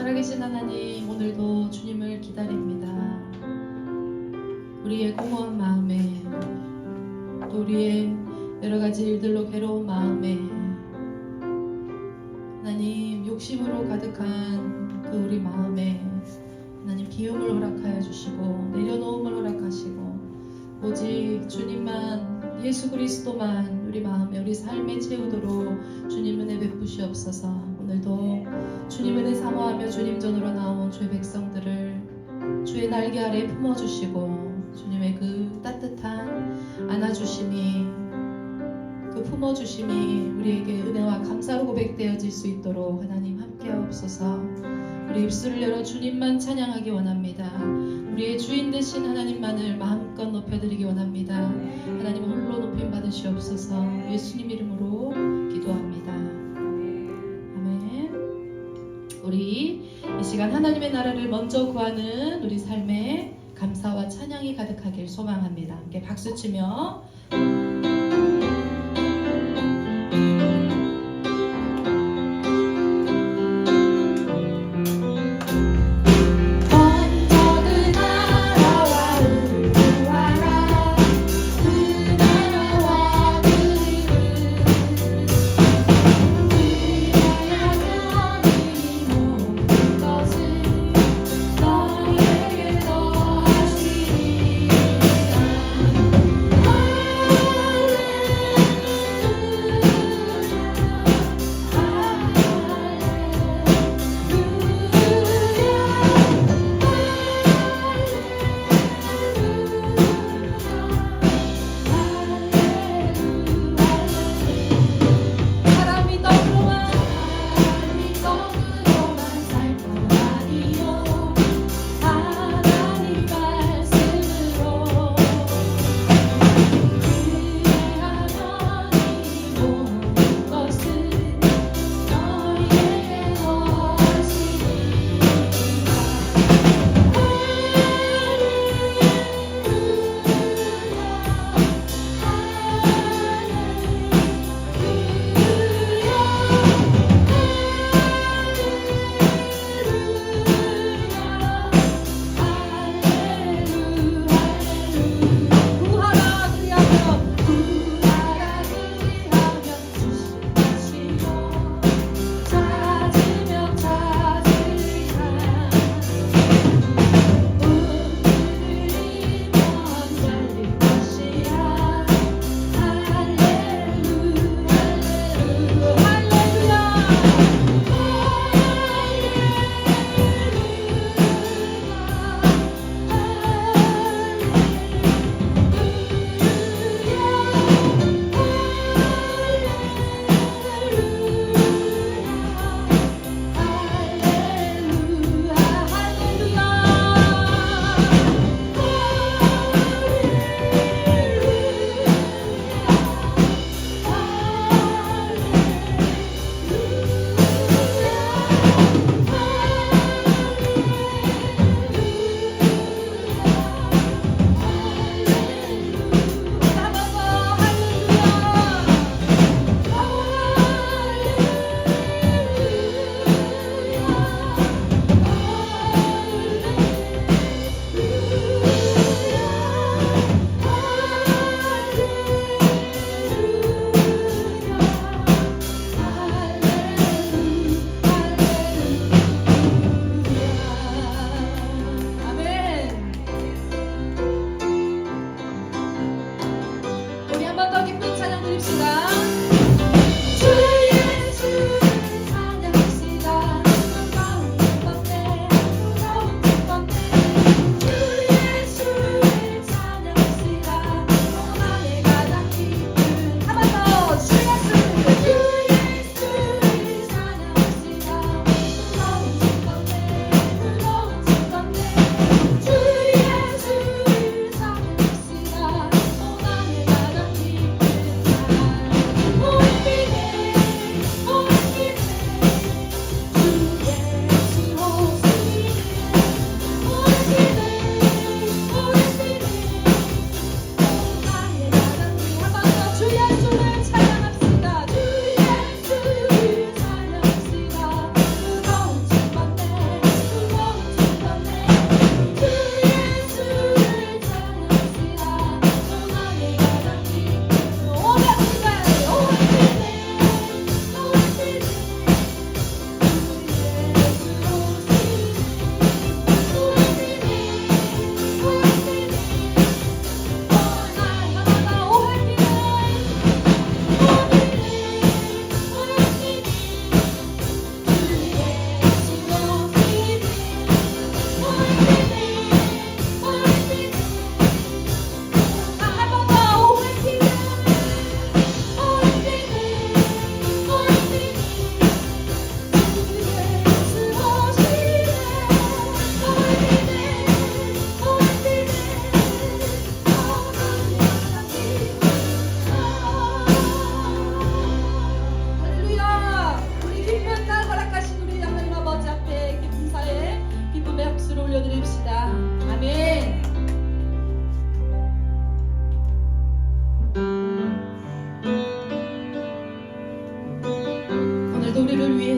살아계신 하나님, 오늘도 주님을 기다립니다. 우리의 공허한 마음에, 또 우리의 여러가지 일들로 괴로운 마음에 하나님, 욕심으로 가득한 그 우리 마음에 하나님 기움을 허락하여 주시고 내려놓음을 허락하시고 오직 주님만, 예수 그리스도만 우리 마음에, 우리 삶에 채우도록 주님 은혜 베푸시옵소서. 오늘도 주님 은혜 사모하며 주님 전으로 나온 주의 백성들을 주의 날개 아래 품어주시고 주님의 그 따뜻한 안아주심이, 그 품어주심이 우리에게 은혜와 감사로 고백되어질 수 있도록 하나님 함께하옵소서. 우리 입술을 열어 주님만 찬양하기 원합니다. 우리의 주인 되신 하나님만을 마음껏 높여드리기 원합니다. 하나님 홀로 높임 받으시옵소서. 예수님 이름으로 기도합니다. 아멘. 우리 이 시간 하나님의 나라를 먼저 구하는 우리 삶에 감사와 찬양이 가득하길 소망합니다. 함께 박수치며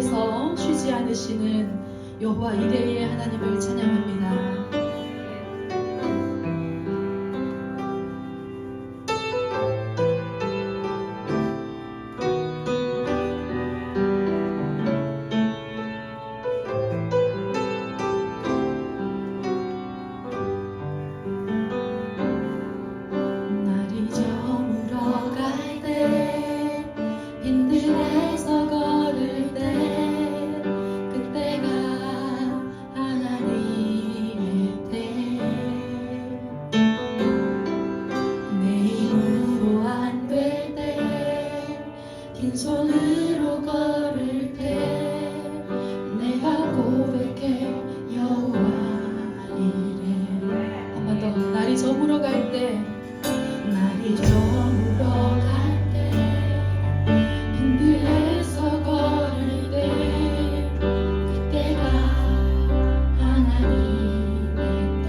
일에서 쉬지 않으시는 여호와 이레의 하나님을 찬양합니다. 날이 저물어 갈 때 빈들에서 걸을 때 그때가 하나님의 때 내 힘으로 안 될 때 빈손으로 걸을 때 내가 고백해 여호와 이레. 한 번 더. 날이 저물어 갈 때 날이 저물어 갈 때 빈들에서 걸을 때 그때가 하나님의 때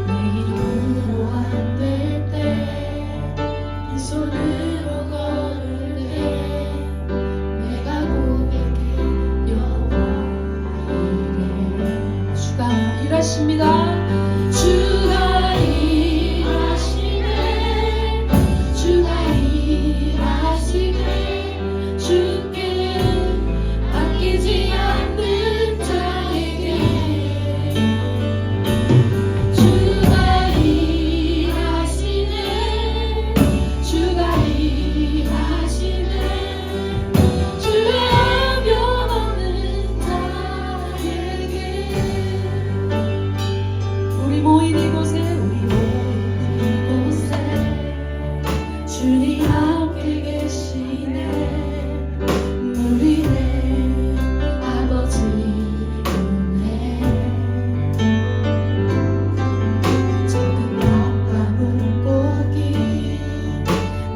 내 힘으로 안 될 때 빈손으로 걸을 때 내가 고백해 여호와 이레. 주가 일하십니다. 주가 일하시네 주가 일하시네 주께 아끼지 않는 자에게 주가 일하시네 주가 일하시네 주의 하면 없는 자에게. 우리 모인 이곳에 우리 모인 이곳에 주님 함께 계시네. 우리네 아버지 은혜 작은 떡과 물고기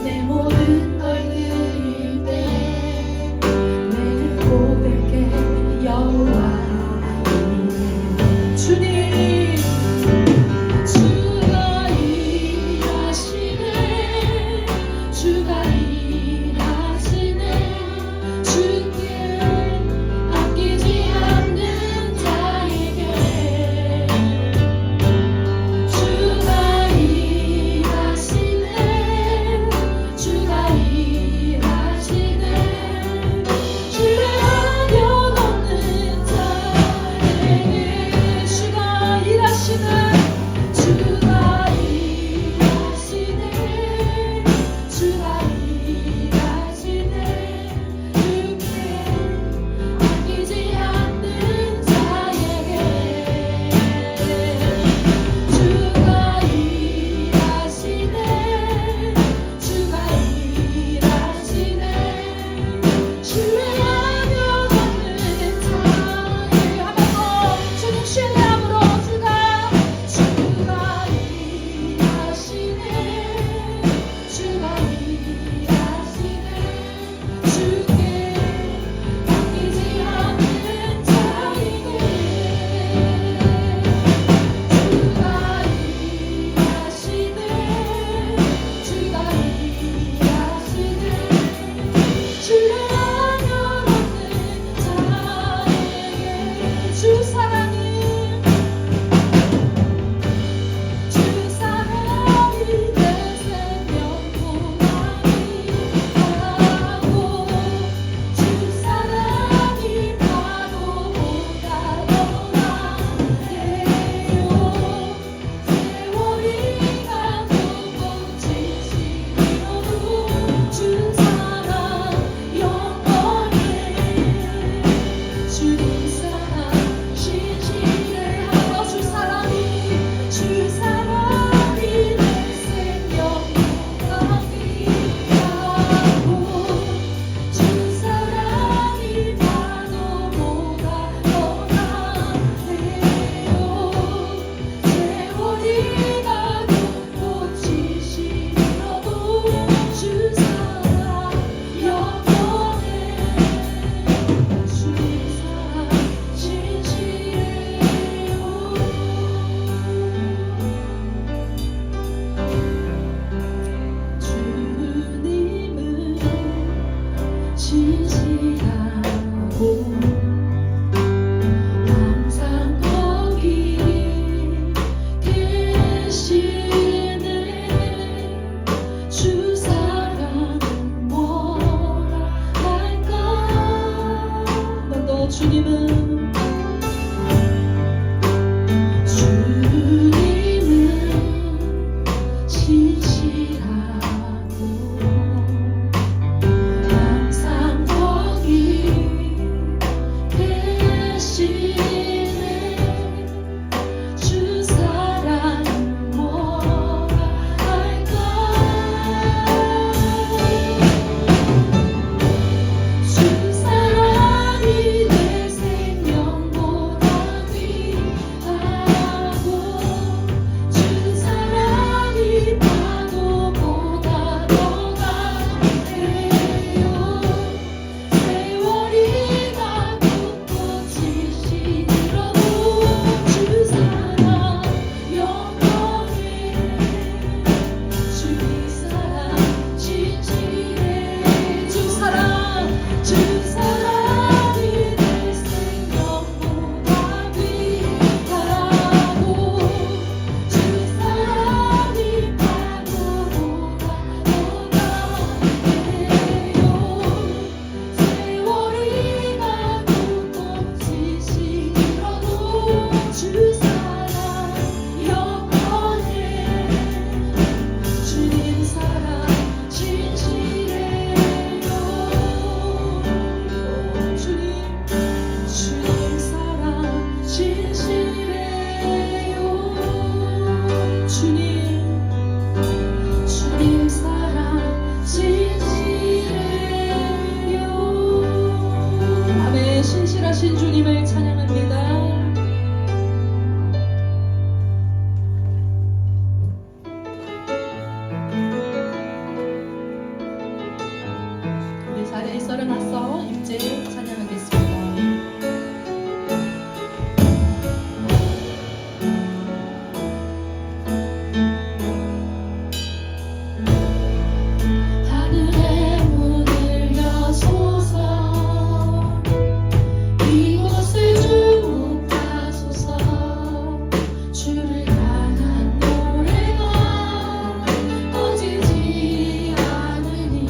내 모든 걸 드릴 때 내게 고백해 여호와 이레. 주님 주가 일하시네 주가 일하시네 주께 아끼지 않는 자에게 주가 일하시네 주가 일하시네 주의 하면 없는 자에게 주가 일하시네 주가 일하시네 주가 일하시네 주께 아끼지 않는 자에게 주가 일하시네 주가 일하시네 주의 하면 없는 자에게. 한 번 더 주님 신뢰함으로 주가 일하시네 주가 일하시네 주께 아끼지 않는 자에게 주가 일하시네 주가 일하시네 주의 하면 없는 자에게. 주 사랑이 주 사랑이 내 생명 보람이 하고 주 사랑이 파도보다 더 나아요. 세월이 가고 지치려도 주 사랑 진실하고 항상 거기 계시네. 주 사랑은 뭐라 할까. 너 주님은 진실하고 항상 거기 계시네. 주 사랑은 뭐라 할까. 주 사랑이 내 생명보다 귀하고 주 사랑이 파도보다 더 강해요. 세월이 가고 꽃이 시들어도 주 사랑 영원해. 주님 사랑 진실해. 주 사랑이 내 생명보다 귀하고 주 사랑이 파도보다 더 강해요. 세월이 가고 꽃이 시들어도 주 사랑 영원해. 주님 사랑 진실해요. 주님 사랑 진실해요. 주님 사랑 진실해요. 아멘. 신실하신 주님을 찬양합니다. 우리 자리에 일어나서 이제 찬양하겠습니다. 하늘의 문을 여소서 이곳을 주목하소서. 주를 향한 노래가 꺼지지 않으니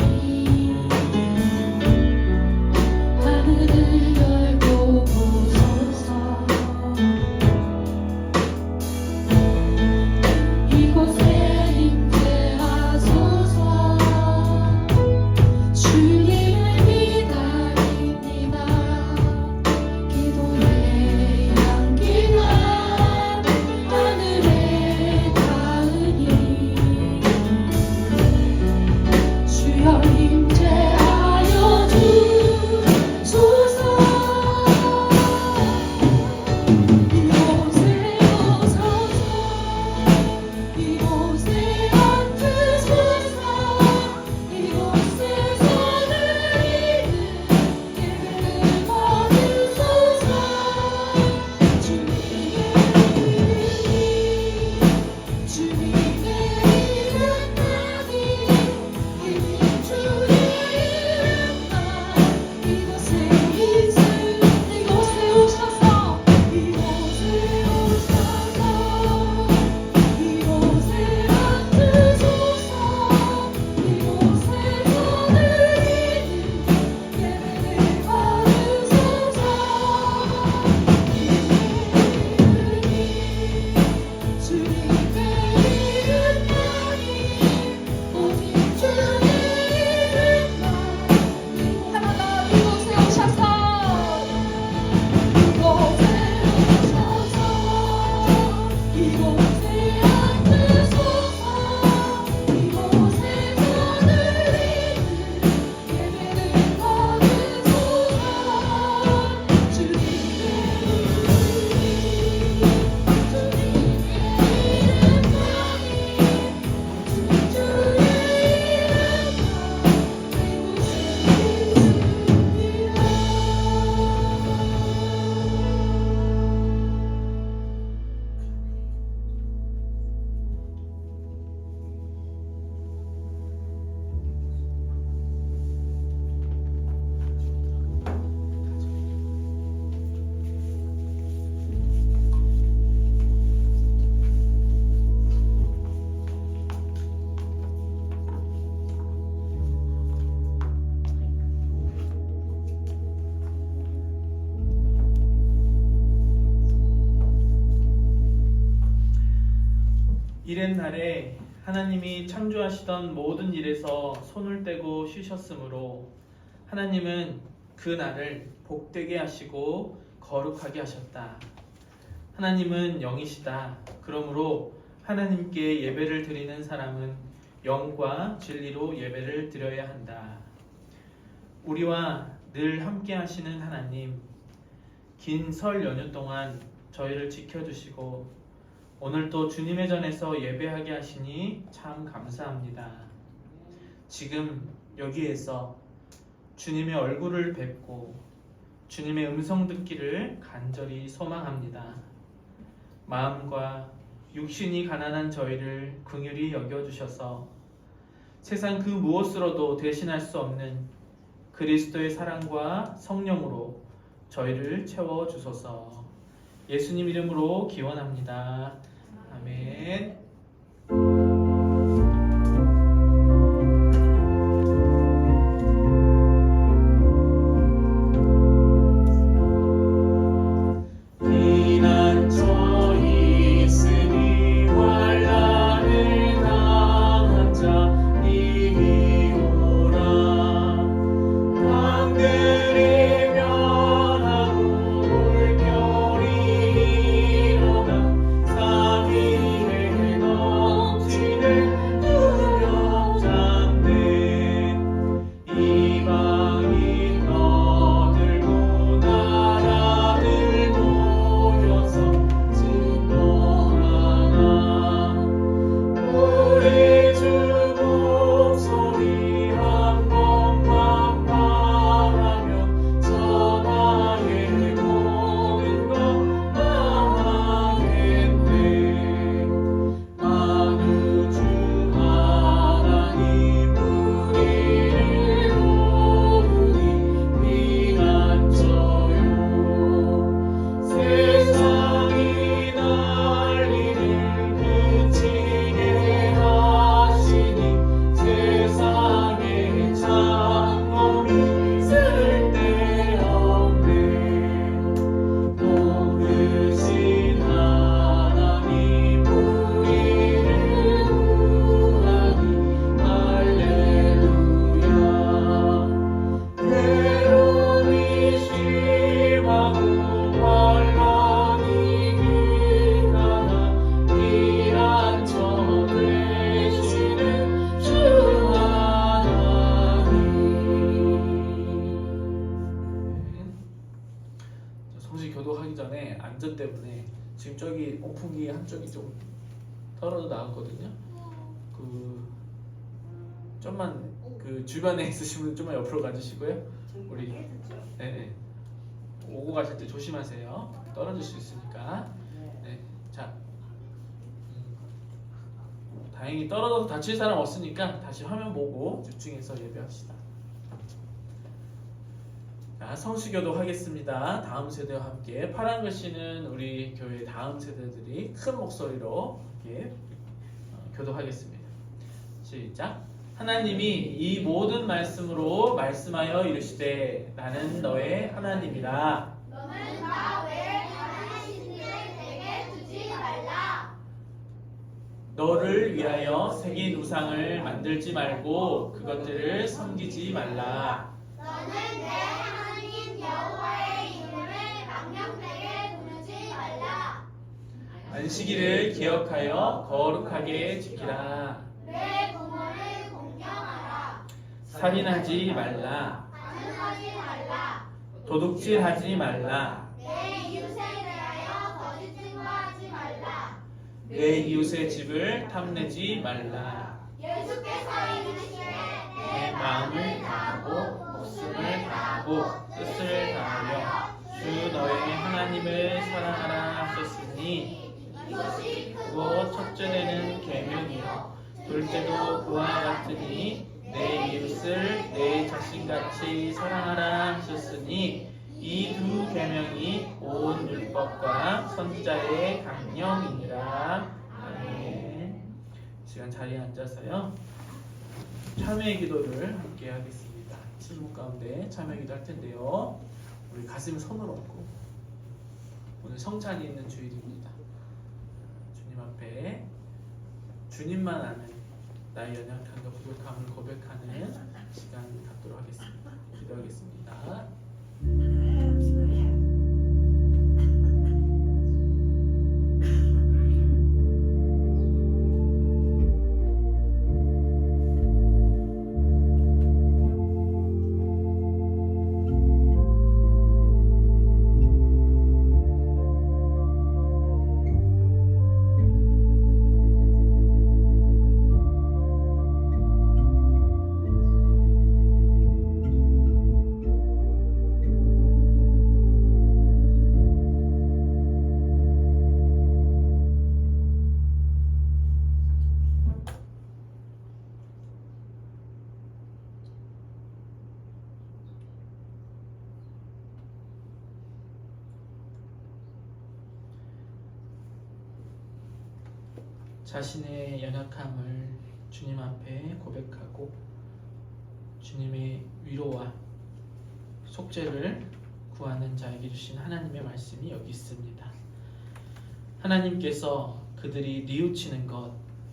이튿날에 하나님이 창조하시던 모든 일에서 손을 떼고 쉬셨으므로 하나님은 그 날을 복되게 하시고 거룩하게 하셨다. 하나님은 영이시다. 그러므로 하나님께 예배를 드리는 사람은 영과 진리로 예배를 드려야 한다. 우리와 늘 함께 하시는 하나님, 긴 설 연휴 동안 저희를 지켜주시고 오늘도 주님의 전에서 예배하게 하시니 참 감사합니다. 지금 여기에서 주님의 얼굴을 뵙고 주님의 음성 듣기를 간절히 소망합니다. 마음과 육신이 가난한 저희를 긍휼히 여겨주셔서 세상 그 무엇으로도 대신할 수 없는 그리스도의 사랑과 성령으로 저희를 채워주소서. 예수님 이름으로 기원합니다. 아멘. 안전 때문에 지금 저기 오풍기 한쪽이 좀 떨어져 나왔거든요. 좀만 그 주변에 있으신 분 좀만 옆으로 가주시고요. 우리 네. 오고 가실 때 조심하세요. 떨어질 수 있으니까. 네. 자, 다행히 떨어져서 다칠 사람 없으니까 다시 화면 보고 집중해서 예배합시다. 자, 성수교도 하겠습니다. 다음 세대와 함께 파란 글씨는 우리 교회 다음 세대들이 큰 목소리로 함께 교도하겠습니다. 시작. 하나님이 이 모든 말씀으로 말씀하여 이르시되 나는 너의 하나님이라. 너는 나 외에 다른 신을 내게 두지 말라. 너를 위하여 새긴 우상을 만들지 말고 그것들을 섬기지 말라. 너는 내 하나님 여호와의 이름을 망령되게 부르지 말라. 안식일을 기억하여 거룩하게 지키라. 내 부모를 공경하라. 살인하지 말라. 간음하지 말라. 도둑질하지 말라. 내 이웃에 대하여 거짓 증거하지 말라. 내 이웃의 집을 탐내지 말라. 예수께서 이르시되 내 마음을 다하고 목숨을 다하고 뜻을 다하여 주 너의 하나님을 사랑하라 하셨으니 이것이 그거 첫째는 계명이요 둘째도 그와 같으니 내 이웃을 내 자신같이 사랑하라 하셨으니 이 두 계명이 온 율법과 선지자의 강령이니라. 아멘. 시간 자리에 앉아서요 참회 기도를 함께 하겠습니다. 침묵 가운데 참회 기도 할 텐데요. 우리 가슴에 손을 얹고 오늘 성찬이 있는 주일입니다. 주님 앞에 주님만 아는 나의 연약함과 부족함을 고백하는 시간 갖도록 하겠습니다. 기도하겠습니다. 자신의 연약함을 주님 앞에 고백하고 주님의 위로와 속죄를 구하는 자에게 주신 하나님의 말씀이 여기 있습니다. 하나님께서 그들이 뉘우치는 것,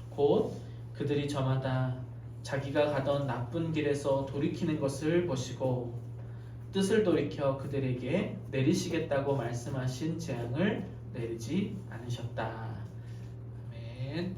곧 그들이 저마다 자기가 가던 나쁜 길에서 돌이키는 것을 보시고 뜻을 돌이켜 그들에게 내리시겠다고 말씀하신 재앙을 내리지 않으셨다. 아멘.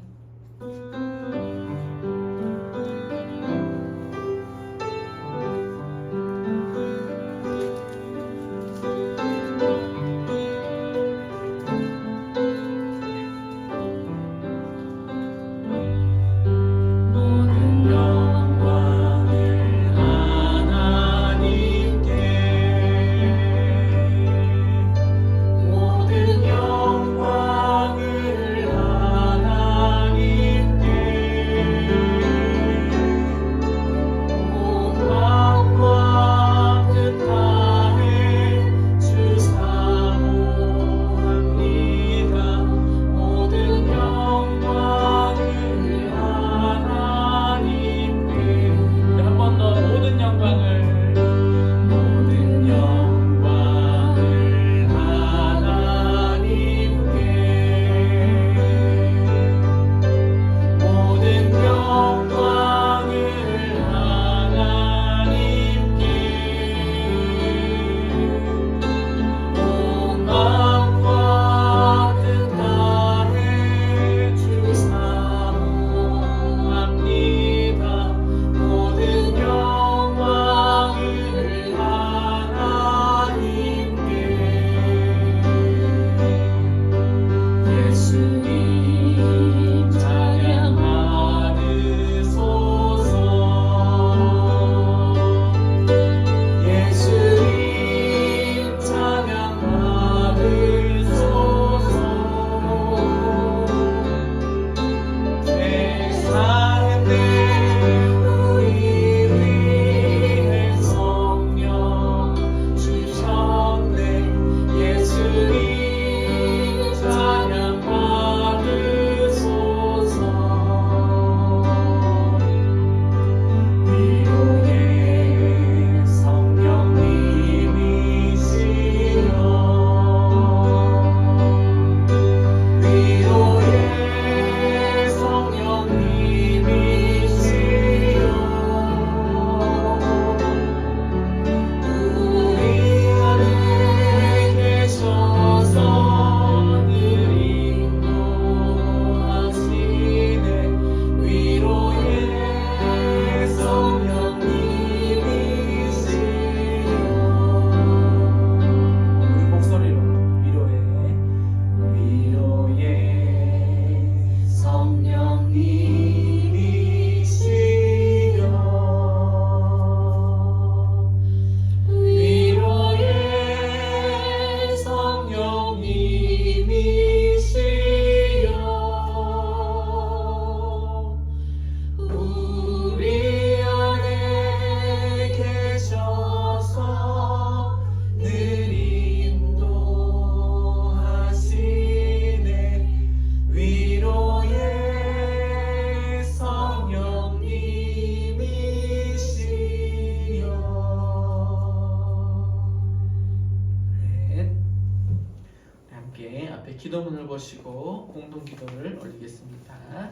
기도문을 보시고 공동 기도를 올리겠습니다.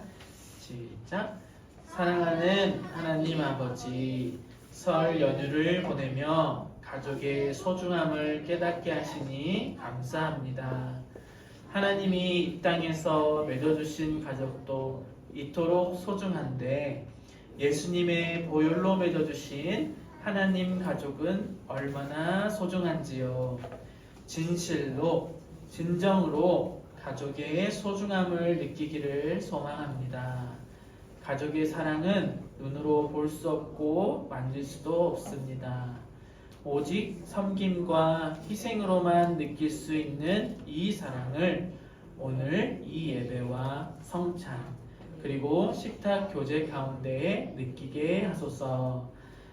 시작. 사랑하는 하나님 아버지, 설 연휴를 보내며 가족의 소중함을 깨닫게 하시니 감사합니다. 하나님이 이 땅에서 맺어주신 가족도 이토록 소중한데 예수님의 보혈로 맺어주신 하나님 가족은 얼마나 소중한지요. 진실로 진정으로 가족의 소중함을 느끼기를 소망합니다. 가족의 사랑은 눈으로 볼 수 없고 만질 수도 없습니다. 오직 섬김과 희생으로만 느낄 수 있는 이 사랑을 오늘 이 예배와 성찬 그리고 식탁 교제 가운데 느끼게 하소서.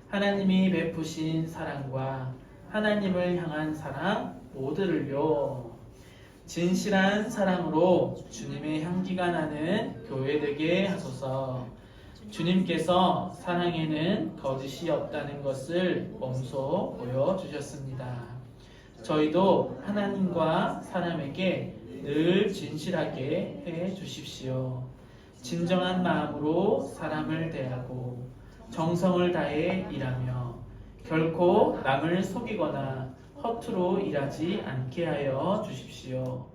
하나님이 베푸신 사랑과 하나님을 향한 사랑 모두를요 진실한 사랑으로 주님의 향기가 나는 교회 되게 하소서. 주님께서 사랑에는 거짓이 없다는 것을 몸소 보여주셨습니다. 저희도 하나님과 사람에게 늘 진실하게 해 주십시오. 진정한 마음으로 사람을 대하고 정성을 다해 일하며 결코 남을 속이거나 허투루 일하지 않게 하여 주십시오.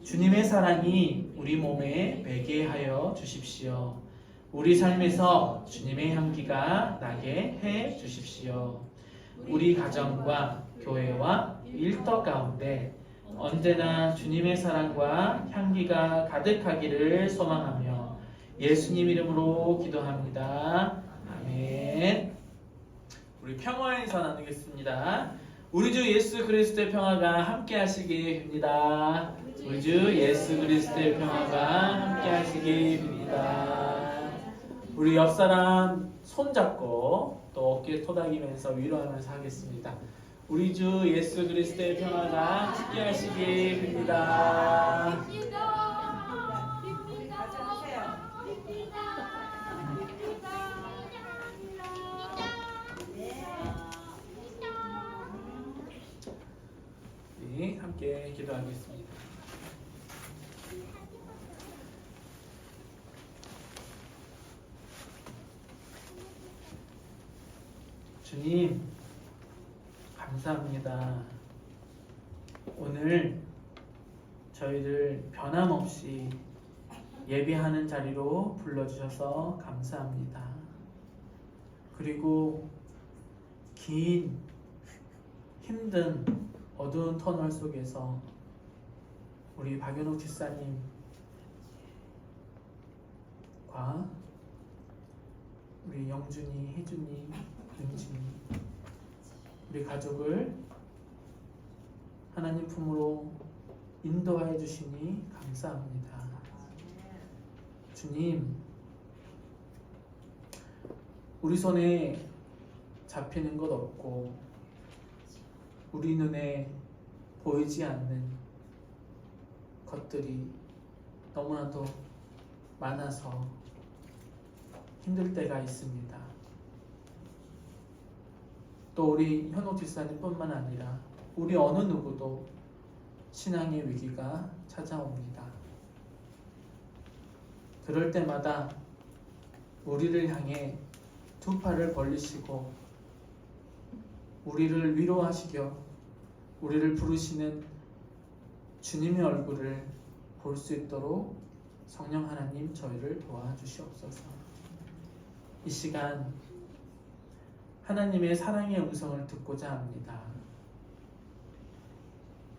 주님의 사랑이 우리 몸에 배게 하여 주십시오. 우리 삶에서 주님의 향기가 나게 해 주십시오. 우리 가정과 교회와 일터 가운데 언제나 주님의 사랑과 향기가 가득하기를 소망하며 예수님 이름으로 기도합니다. 아멘. 우리 평화의 인사 나누겠습니다. 우리 주 예수 그리스도의 평화가 함께 하시기 빕니다. 우리 주 예수 그리스도의 평화가 함께 하시기 빕니다. 우리 옆 사람 손잡고 또 어깨 토닥이면서 위로하면서 하겠습니다. 우리 주 예수 그리스도의 평화가 함께 하시기 빕니다. 네, 함께 기도하겠습니다. 주님, 감사합니다. 오늘 저희를 변함없이 예배하는 자리로 불러주셔서 감사합니다. 그리고 긴, 힘든 어두운 터널 속에서 우리 박연옥 집사님과 우리 영준이, 혜준이, 윤진이 우리 가족을 하나님 품으로 인도하여 주시니 감사합니다. 주님, 우리 손에 잡히는 것 없고 우리 눈에 보이지 않는 것들이 너무나도 많아서 힘들 때가 있습니다. 또 우리 현옥 집사님뿐만 아니라 우리 어느 누구도 신앙의 위기가 찾아옵니다. 그럴 때마다 우리를 향해 두 팔을 벌리시고 우리를 위로하시며 우리를 부르시는 주님의 얼굴을 볼 수 있도록 성령 하나님 저희를 도와주시옵소서. 이 시간 하나님의 사랑의 음성을 듣고자 합니다.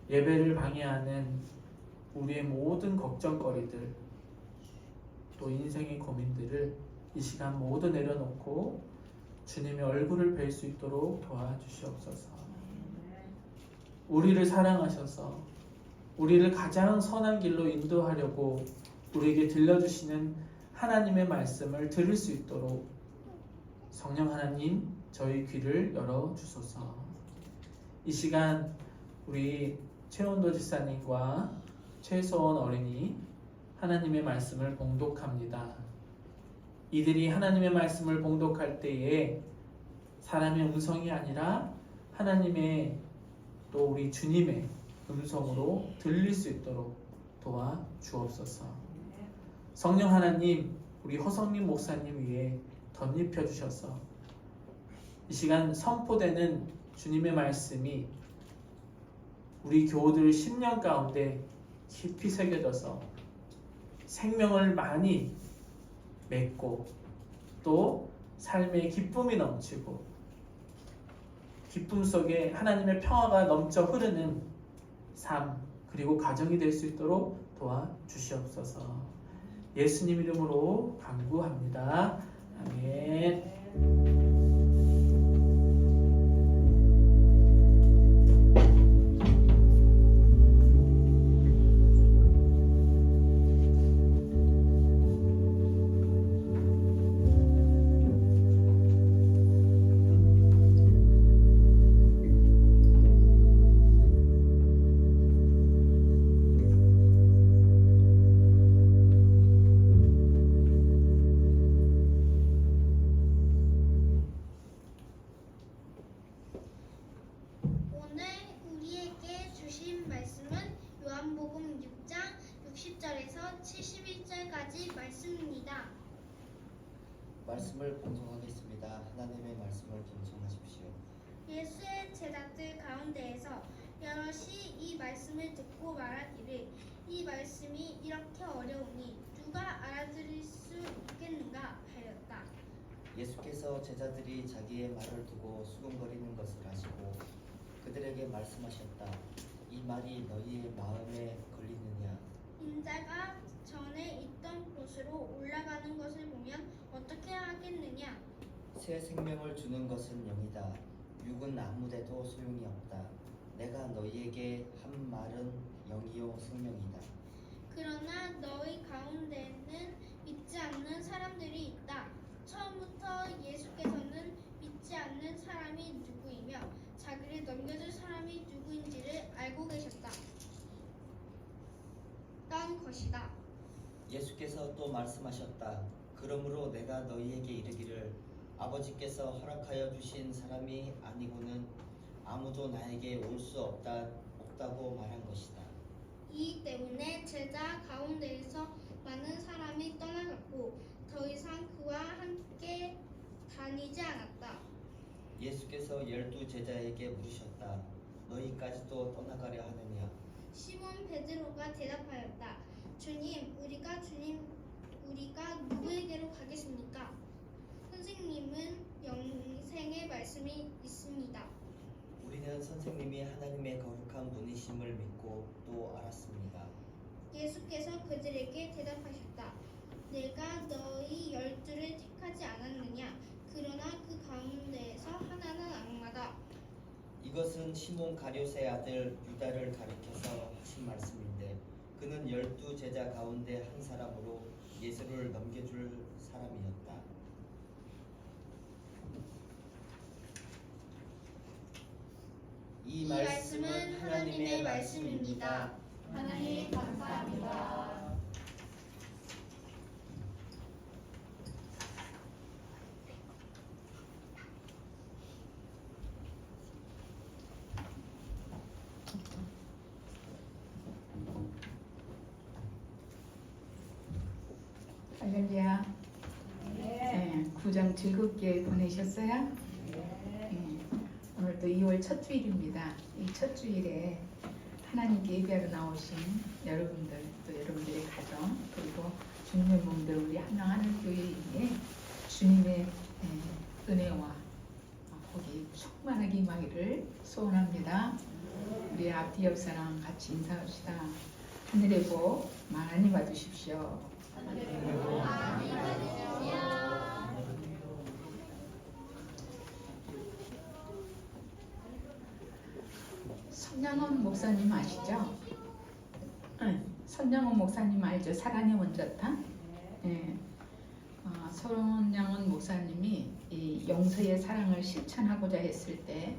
예배를 방해하는 우리의 모든 걱정거리들 또 인생의 고민들을 이 시간 모두 내려놓고 주님의 얼굴을 뵐 수 있도록 도와주시옵소서. 우리를 사랑하셔서 우리를 가장 선한 길로 인도하려고 우리에게 들려주시는 하나님의 말씀을 들을 수 있도록 성령 하나님 저희 귀를 열어주소서. 이 시간 우리 최원도 집사님과 최소원 어린이 하나님의 말씀을 봉독합니다. 이들이 하나님의 말씀을 봉독할 때에 사람의 음성이 아니라 하나님의 또 우리 주님의 음성으로 들릴 수 있도록 도와주옵소서. 성령 하나님 우리 허성민 목사님 위에 덧입혀 주셔서 이 시간 선포되는 주님의 말씀이 우리 교우들 심령 가운데 깊이 새겨져서 생명을 많이 맺고 또 삶의 기쁨이 넘치고 기쁨 속에 하나님의 평화가 넘쳐 흐르는 삶 그리고 가정이 될 수 있도록 도와주시옵소서. 예수님 이름으로 간구합니다. 아멘. 오늘 우리에게 주신 말씀은 요한복음 6장 60절에서 71절까지 말씀입니다. 말씀을 봉송하겠습니다. 하나님의 말씀을 경청하십시오. 예수의 제자들 가운데에서 여럿이 이 말씀을 듣고 말하기를 이 말씀이 이렇게 어려우니 누가 알아들을 수 있겠는가 하였다. 예수께서 제자들이 자기의 말을 두고 수군거리는 것을 아시고 그들에게 말씀하셨다. 이 말이 너희의 마음에 걸리느냐? 인자가 전에 있던 곳으로 올라가는 것을 보면 어떻게 하겠느냐? 새 생명을 주는 것은 영이다. 육은 아무데도 소용이 없다. 내가 너희에게 한 말은 영이요 생명이다. 그러나 너희 가운데는 믿지 않는 사람들이 있다. 처음부터 예수께서는 믿지 않는 사람이 누구이며 자기를 넘겨줄 사람이 누구인지를 알고 계셨다. 딴 것이다. 예수께서 또 말씀하셨다. 그러므로 내가 너희에게 이르기를 아버지께서 허락하여 주신 사람이 아니고는 아무도 나에게 올 수 없다고 말한 것이다. 이 때문에 제자 가운데에서 많은 사람이 떠나갔고 더 이상 그와 함께 다니지 않았다. 예수께서 12 제자에게 물으셨다. 너희까지도 떠나가려 하느냐? 시몬 베드로가 대답하였다. 주님, 우리가 누구에게로 가겠습니까? 선생님은 영생의 말씀이 있습니다. 우리는 선생님이 하나님의 거룩한 분이심을 믿고 또 알았습니다. 예수께서 그들에게 대답하셨다. 내가 너희 12를 택하지 않았느냐? 그러나 그 가운데에서 하나는 악마다. 이것은 시몬 가룟의 아들 유다를 가리켜서 하신 말씀인데 그는 12 제자 가운데 한 사람으로 예수를 넘겨줄 사람이었다. 이 말씀은 하나님의 말씀입니다. 하나님 감사합니다. 할렐루야. 네. 구정 즐겁게 보내셨어요? 네. 오늘도 2월 첫 주일입니다. 이 첫 주일에 하나님께 예배하러 나오신 여러분들, 또 여러분들의 가정, 그리고 주님의 몸들 우리 한양하늘교회에 주님의 은혜와 복이 충만하게 임하기를 소원합니다. 우리 앞뒤 옆 사람 같이 인사합시다. 하늘의 복 많이 받으십시오. 손양원 목사님 아시죠? 손양원 목사님 알죠? 사랑의 원자탄? 네. 손양원 목사님이 이 용서의 사랑을 실천하고자 했을 때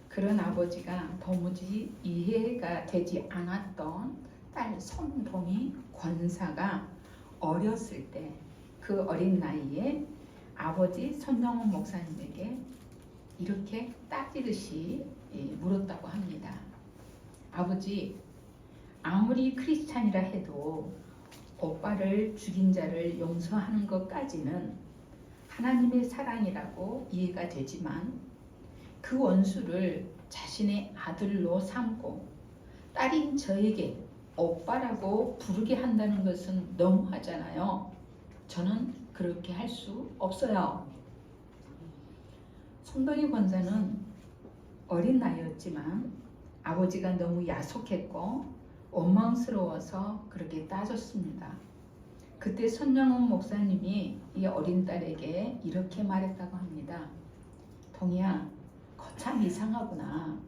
그런 아버지가 도무지 이해가 되지 않았던 딸 손동희 권사가 어렸을 때 그 어린 나이에 아버지 손영원 목사님에게 이렇게 따지듯이 물었다고 합니다. 아버지, 아무리 크리스찬이라 해도 오빠를 죽인 자를 용서하는 것까지는 하나님의 사랑이라고 이해가 되지만 그 원수를 자신의 아들로 삼고 딸인 저에게 오빠라고 부르게 한다는 것은 너무하잖아요. 저는 그렇게 할 수 없어요. 송동희 권사는 어린 나이였지만 아버지가 너무 야속했고 원망스러워서 그렇게 따졌습니다. 그때 손영훈 목사님이 이 어린 딸에게 이렇게 말했다고 합니다. 동희야, 거참 이상하구나.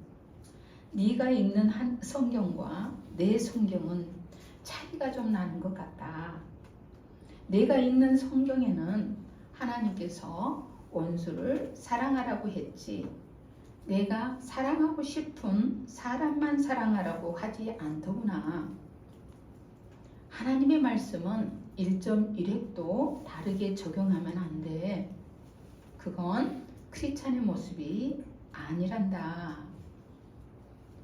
네가 읽는 한 성경과 내 성경은 차이가 좀 나는 것 같다. 내가 읽는 성경에는 하나님께서 원수를 사랑하라고 했지, 내가 사랑하고 싶은 사람만 사랑하라고 하지 않더구나. 하나님의 말씀은 1.1획도 다르게 적용하면 안 돼. 그건 크리스찬의 모습이 아니란다.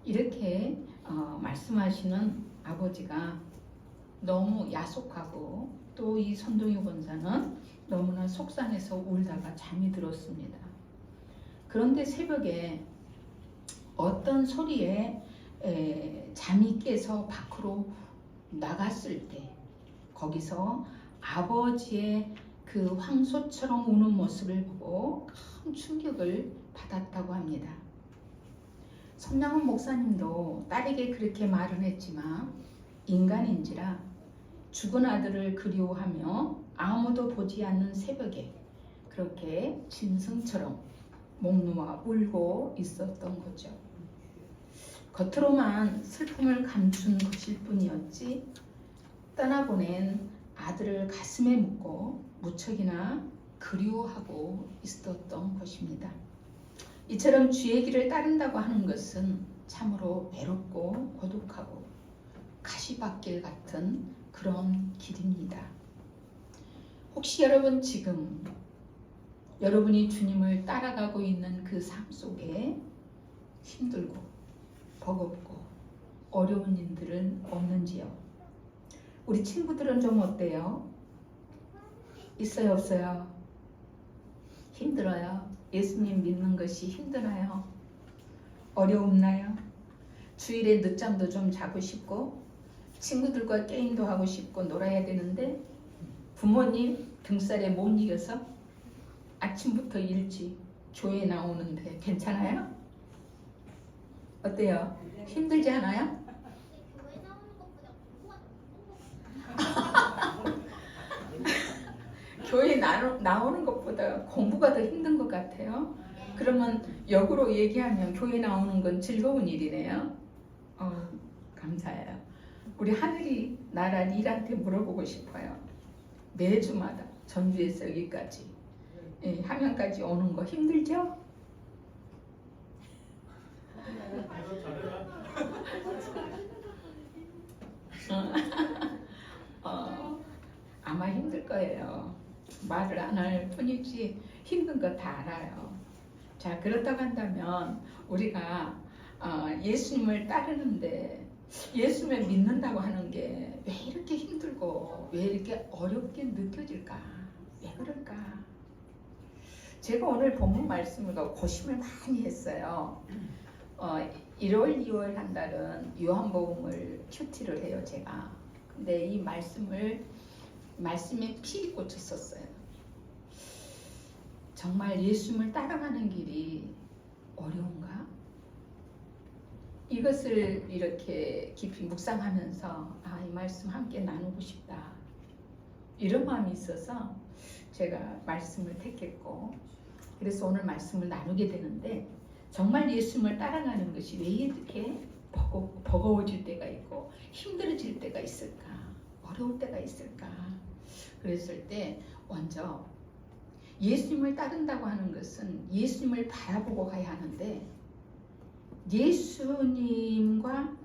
이렇게 말씀하시는 아버지가 너무 야속하고 또 이 손동희 권사는 너무나 속상해서 울다가 잠이 들었습니다. 그런데 새벽에 어떤 소리에 잠이 깨서 밖으로 나갔을 때 거기서 아버지의 그 황소처럼 우는 모습을 보고 큰 충격을 받았다고 합니다. 손양훈 목사님도 딸에게 그렇게 말은 했지만 인간인지라 죽은 아들을 그리워하며 아무도 보지 않는 새벽에 그렇게 짐승처럼 목 놓아 울고 있었던 거죠. 겉으로만 슬픔을 감춘 것일 뿐이었지 떠나보낸 아들을 가슴에 묻고 무척이나 그리워하고 있었던 것입니다. 이처럼 주의 길을 따른다고 하는 것은 참으로 외롭고 고독하고 가시밭길 같은 그런 길입니다. 혹시 여러분 지금 여러분이 주님을 따라가고 있는 그 삶 속에 힘들고 버겁고 어려운 일들은 없는지요? 우리 친구들은 좀 어때요? 있어요, 없어요? 힘들어요? 예수님 믿는 것이 힘드나요? 어려움나요? 주일에 늦잠도 좀 자고 싶고 친구들과 게임도 하고 싶고 놀아야 되는데 부모님 등살에 못 이겨서 아침부터 일찍 교회 나오는데 괜찮아요? 어때요? 힘들지 않아요? 교회 나오는 것보다 공부가 교회 나오는 것보다 공부가 더 힘든 것 같아요. 그러면 역으로 얘기하면 교회 나오는 건 즐거운 일이네요. 감사해요. 우리 하늘이 나란 일한테 물어보고 싶어요. 매주마다 전주에서 여기까지 함양까지 오는 거 힘들죠? 아마 힘들 거예요. 말을 안 할 뿐이지 힘든 거 다 알아요. 자, 그렇다고 한다면 우리가 예수님을 따르는데 예수님을 믿는다고 하는 게 왜 이렇게 힘들고 왜 이렇게 어렵게 느껴질까? 왜 그럴까? 제가 오늘 본문 말씀을 갖고 고심을 많이 했어요. 1월, 2월 한 달은 요한복음을 큐티를 해요, 제가. 근데 이 말씀에 피리 꽂혔었어요. 정말 예수님을 따라가는 길이 어려운가? 이것을 이렇게 깊이 묵상하면서 이 말씀 함께 나누고 싶다. 이런 마음이 있어서 제가 말씀을 택했고 그래서 오늘 말씀을 나누게 되는데 정말 예수님을 따라가는 것이 왜 이렇게 버거워질 때가 있고 힘들어질 때가 있을까? 어려울 때가 있을까? 그랬을 때 먼저 예수님을 따른다고 하는 것은 예수님을 바라보고 가야 하는데 예수님과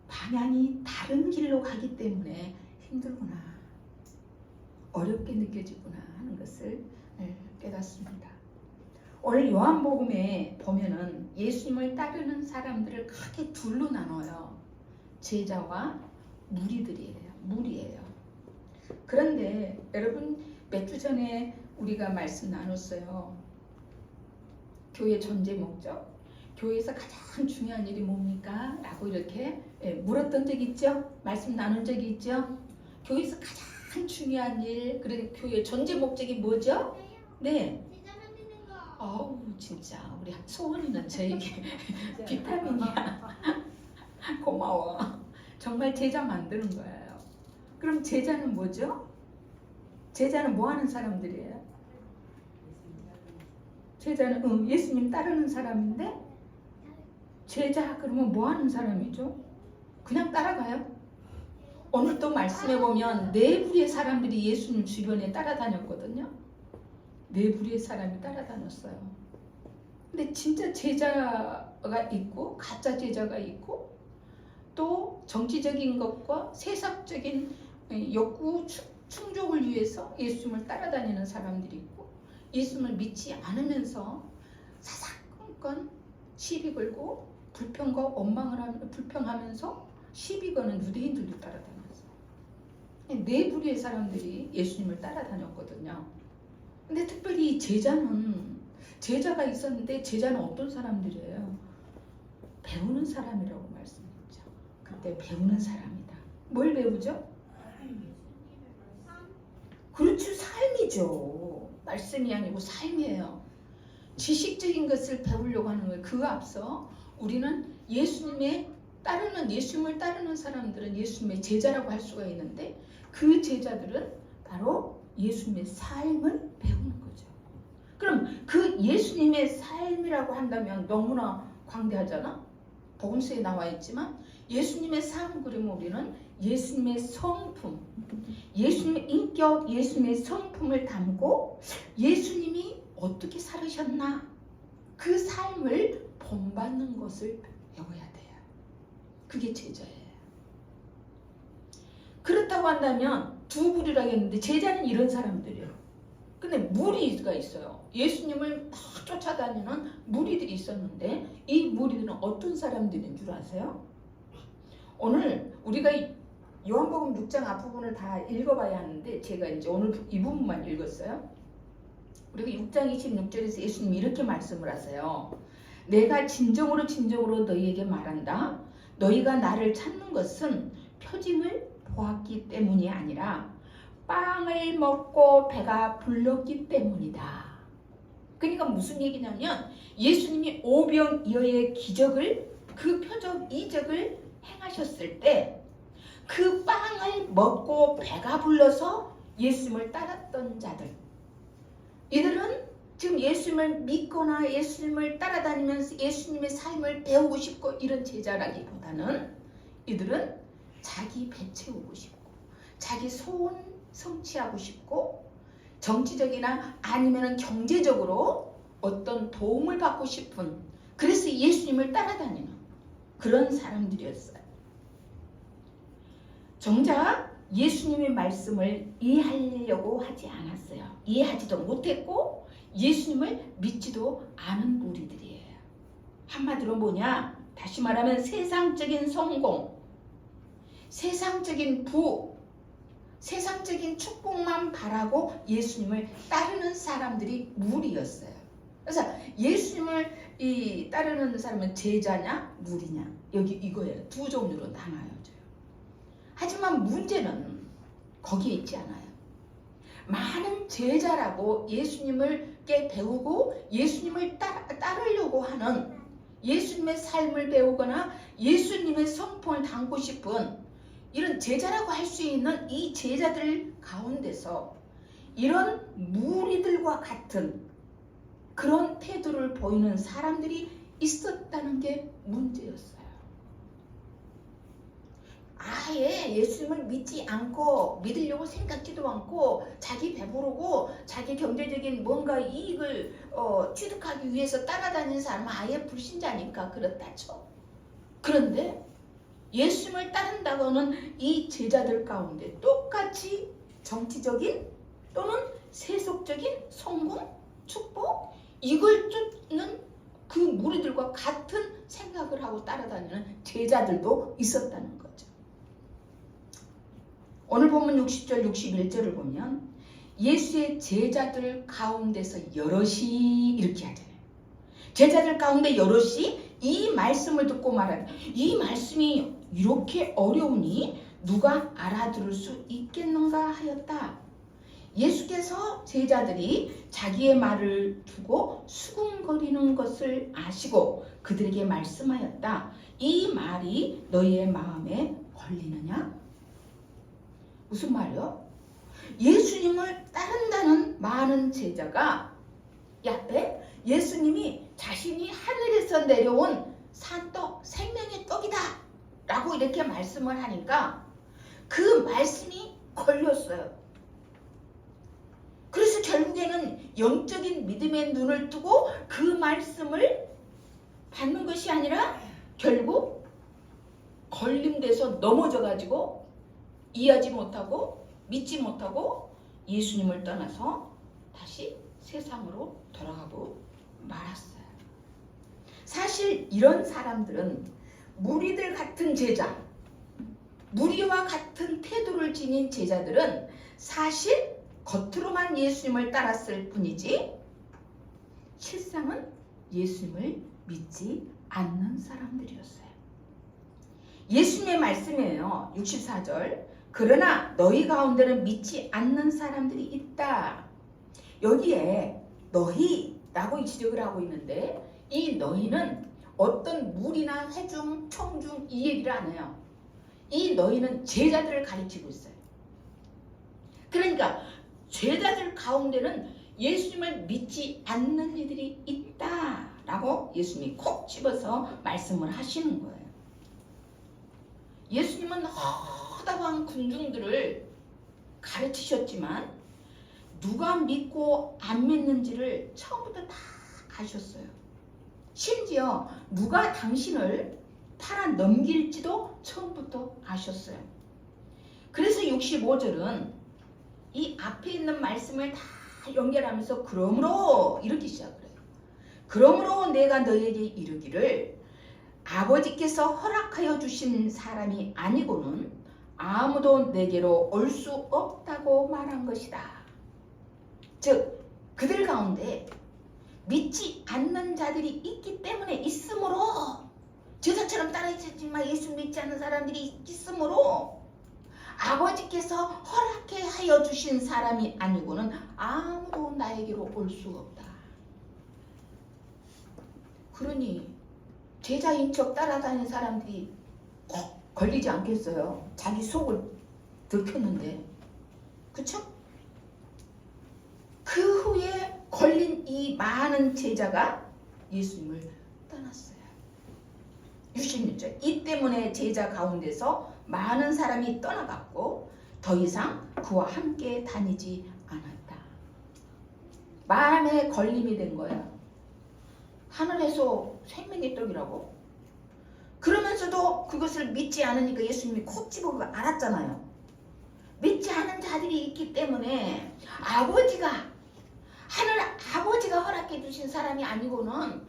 방향이 다른 길로 가기 때문에 힘들구나, 어렵게 느껴지구나 하는 것을 깨닫습니다. 오늘 요한복음에 보면은 예수님을 따르는 사람들을 크게 둘로 나눠요. 제자와 무리들이에요. 무리예요. 그런데 여러분 몇 주 전에 우리가 말씀 나눴어요. 교회 존재 목적. 교회에서 가장 중요한 일이 뭡니까? 라고 이렇게 물었던 적 있죠? 말씀 나눈 적이 있죠? 교회에서 가장 중요한 일, 그리고 교회 존재 목적이 뭐죠? 네. 제자 만드는 거. 어우 진짜 우리 소원이는 저에게 비타민이야. 고마워. 정말 제자 만드는 거예요. 그럼 제자는 뭐죠? 제자는 뭐 하는 사람들이에요? 제자는 예수님 따르는 사람인데 제자 그러면 뭐 하는 사람이죠? 그냥 따라가요? 오늘 또 말씀해 보면 네 부류의 사람들이 예수님 주변에 따라다녔거든요. 네 부류의 사람이 따라다녔어요. 근데 진짜 제자가 있고 가짜 제자가 있고 또 정치적인 것과 세상적인 욕구 충족을 위해서 예수님을 따라다니는 사람들이 있고 예수님을 믿지 않으면서 사사건건 시비 걸고 불평과 원망을 불평하면서 시비 거는 유대인들도 따라다녔어요. 네 부류의 사람들이 예수님을 따라다녔거든요. 근데 특별히 제자가 있었는데 제자는 어떤 사람들이에요? 배우는 사람이라고 말씀했죠. 그때 배우는 사람이다. 뭘 배우죠? 그렇죠. 삶이죠. 말씀이 아니고 삶이에요. 지식적인 것을 배우려고 하는 거예요. 그 앞서 우리는 예수님을 따르는 사람들은 예수님의 제자라고 할 수가 있는데 그 제자들은 바로 예수님의 삶을 배우는 거죠. 그럼 그 예수님의 삶이라고 한다면 너무나 광대하잖아. 복음서에 나와 있지만 예수님의 삶 그러면 우리는 예수님의 성품, 예수님의 인격, 예수님의 성품을 담고 예수님이 어떻게 살으셨나 그 삶을 본받는 것을 배워야 돼요. 그게 제자예요. 그렇다고 한다면 두 부류라고 했는데 제자는 이런 사람들이에요. 근데 무리가 있어요. 예수님을 막 쫓아다니는 무리들이 있었는데 이 무리들은 어떤 사람들인 줄 아세요? 오늘 우리가 요한복음 6장 앞부분을 다 읽어봐야 하는데 제가 이제 오늘 이 부분만 읽었어요. 우리가 6장 26절에서 예수님이 이렇게 말씀을 하세요. 내가 진정으로 너희에게 말한다. 너희가 나를 찾는 것은 표징을 보았기 때문이 아니라 빵을 먹고 배가 불렀기 때문이다. 그러니까 무슨 얘기냐면 예수님이 오병이어의 기적을 그 표적 이적을 행하셨을 때 그 빵을 먹고 배가 불러서 예수님을 따랐던 자들 이들은 지금 예수님을 믿거나 예수님을 따라다니면서 예수님의 삶을 배우고 싶고 이런 제자라기보다는 이들은 자기 배 채우고 싶고 자기 소원 성취하고 싶고 정치적이나 아니면 경제적으로 어떤 도움을 받고 싶은 그래서 예수님을 따라다니는 그런 사람들이었어요. 정작 예수님의 말씀을 이해하려고 하지 않았어요. 이해하지도 못했고 예수님을 믿지도 않은 무리들이에요. 한마디로 뭐냐? 다시 말하면 세상적인 성공, 세상적인 부호, 세상적인 축복만 바라고 예수님을 따르는 사람들이 무리였어요. 그래서 예수님을 따르는 사람은 제자냐 무리냐 여기 이거예요. 두 종류로 나눠져요. 하지만 문제는 거기에 있지 않아요. 많은 제자라고 예수님을 배우고 예수님을 따르려고 하는 예수님의 삶을 배우거나 예수님의 성품을 담고 싶은 이런 제자라고 할 수 있는 이 제자들 가운데서 이런 무리들과 같은 그런 태도를 보이는 사람들이 있었다는 게 문제였어요. 아예 예수님을 믿지 않고 믿으려고 생각지도 않고 자기 배부르고 자기 경제적인 뭔가 이익을 취득하기 위해서 따라다니는 사람은 아예 불신자니까 그렇다죠. 그런데 예수님을 따른다고는 이 제자들 가운데 똑같이 정치적인 또는 세속적인 성공, 축복 이걸 쫓는 그 무리들과 같은 생각을 하고 따라다니는 제자들도 있었다는 거죠. 오늘 보면 60절 61절을 보면 예수의 제자들 가운데서 여럿이 이렇게 하잖아요. 제자들 가운데 여럿이 이 말씀을 듣고 말하는, 이 말씀이 이렇게 어려우니 누가 알아들을 수 있겠는가 하였다. 예수께서 제자들이 자기의 말을 두고 수군거리는 것을 아시고 그들에게 말씀하였다. 이 말이 너희의 마음에 걸리느냐? 무슨 말이요? 예수님을 따른다는 많은 제자가 예수님이 자신이 하늘에서 내려온 산떡, 생명의 떡이다 라고 이렇게 말씀을 하니까 그 말씀이 걸렸어요. 그래서 결국에는 영적인 믿음의 눈을 뜨고 그 말씀을 받는 것이 아니라 결국 걸림돼서 넘어져가지고 이해하지 못하고 믿지 못하고 예수님을 떠나서 다시 세상으로 돌아가고 말았어요. 사실 이런 사람들은 무리들 같은 제자, 무리와 같은 태도를 지닌 제자들은 사실 겉으로만 예수님을 따랐을 뿐이지 실상은 예수님을 믿지 않는 사람들이었어요. 예수님의 말씀이에요. 64절. 그러나 너희 가운데는 믿지 않는 사람들이 있다. 여기에 너희라고 지적을 하고 있는데 이 너희는 어떤 무리나 회중, 청중 이 얘기를 안 해요. 이 너희는 제자들을 가리키고 있어요. 그러니까 제자들 가운데는 예수님을 믿지 않는 이들이 있다라고 예수님이 콕 집어서 말씀을 하시는 거예요. 예수님은 허다한 군중들을 가르치셨지만 누가 믿고 안 믿는지를 처음부터 다 아셨어요. 심지어 누가 당신을 팔아 넘길지도 처음부터 아셨어요. 그래서 65절은 이 앞에 있는 말씀을 다 연결하면서 그러므로 이렇게 시작을 해요. 그러므로 내가 너에게 이르기를 아버지께서 허락하여 주신 사람이 아니고는 아무도 내게로 올 수 없다고 말한 것이다. 즉 그들 가운데 믿지 않는 자들이 있기 때문에 있으므로 제자처럼 따라주지만 예수 믿지 않는 사람들이 있으므로 아버지께서 허락해 하여 주신 사람이 아니고는 아무도 나에게로 올 수 없다. 그러니 제자인 척 따라다니는 사람들이 걸리지 않겠어요. 자기 속을 들켰는데. 그쵸? 그 후에 걸린 이 많은 제자가 예수님을 떠났어요. 66절. 이 때문에 제자 가운데서 많은 사람이 떠나갔고 더 이상 그와 함께 다니지 않았다. 마음에 걸림이 된 거야. 하늘에서 생명의 떡이라고? 그러면서도 그것을 믿지 않으니까 예수님이 콕 집어 알았잖아요. 믿지 않은 자들이 있기 때문에 하늘 아버지가 허락해 주신 사람이 아니고는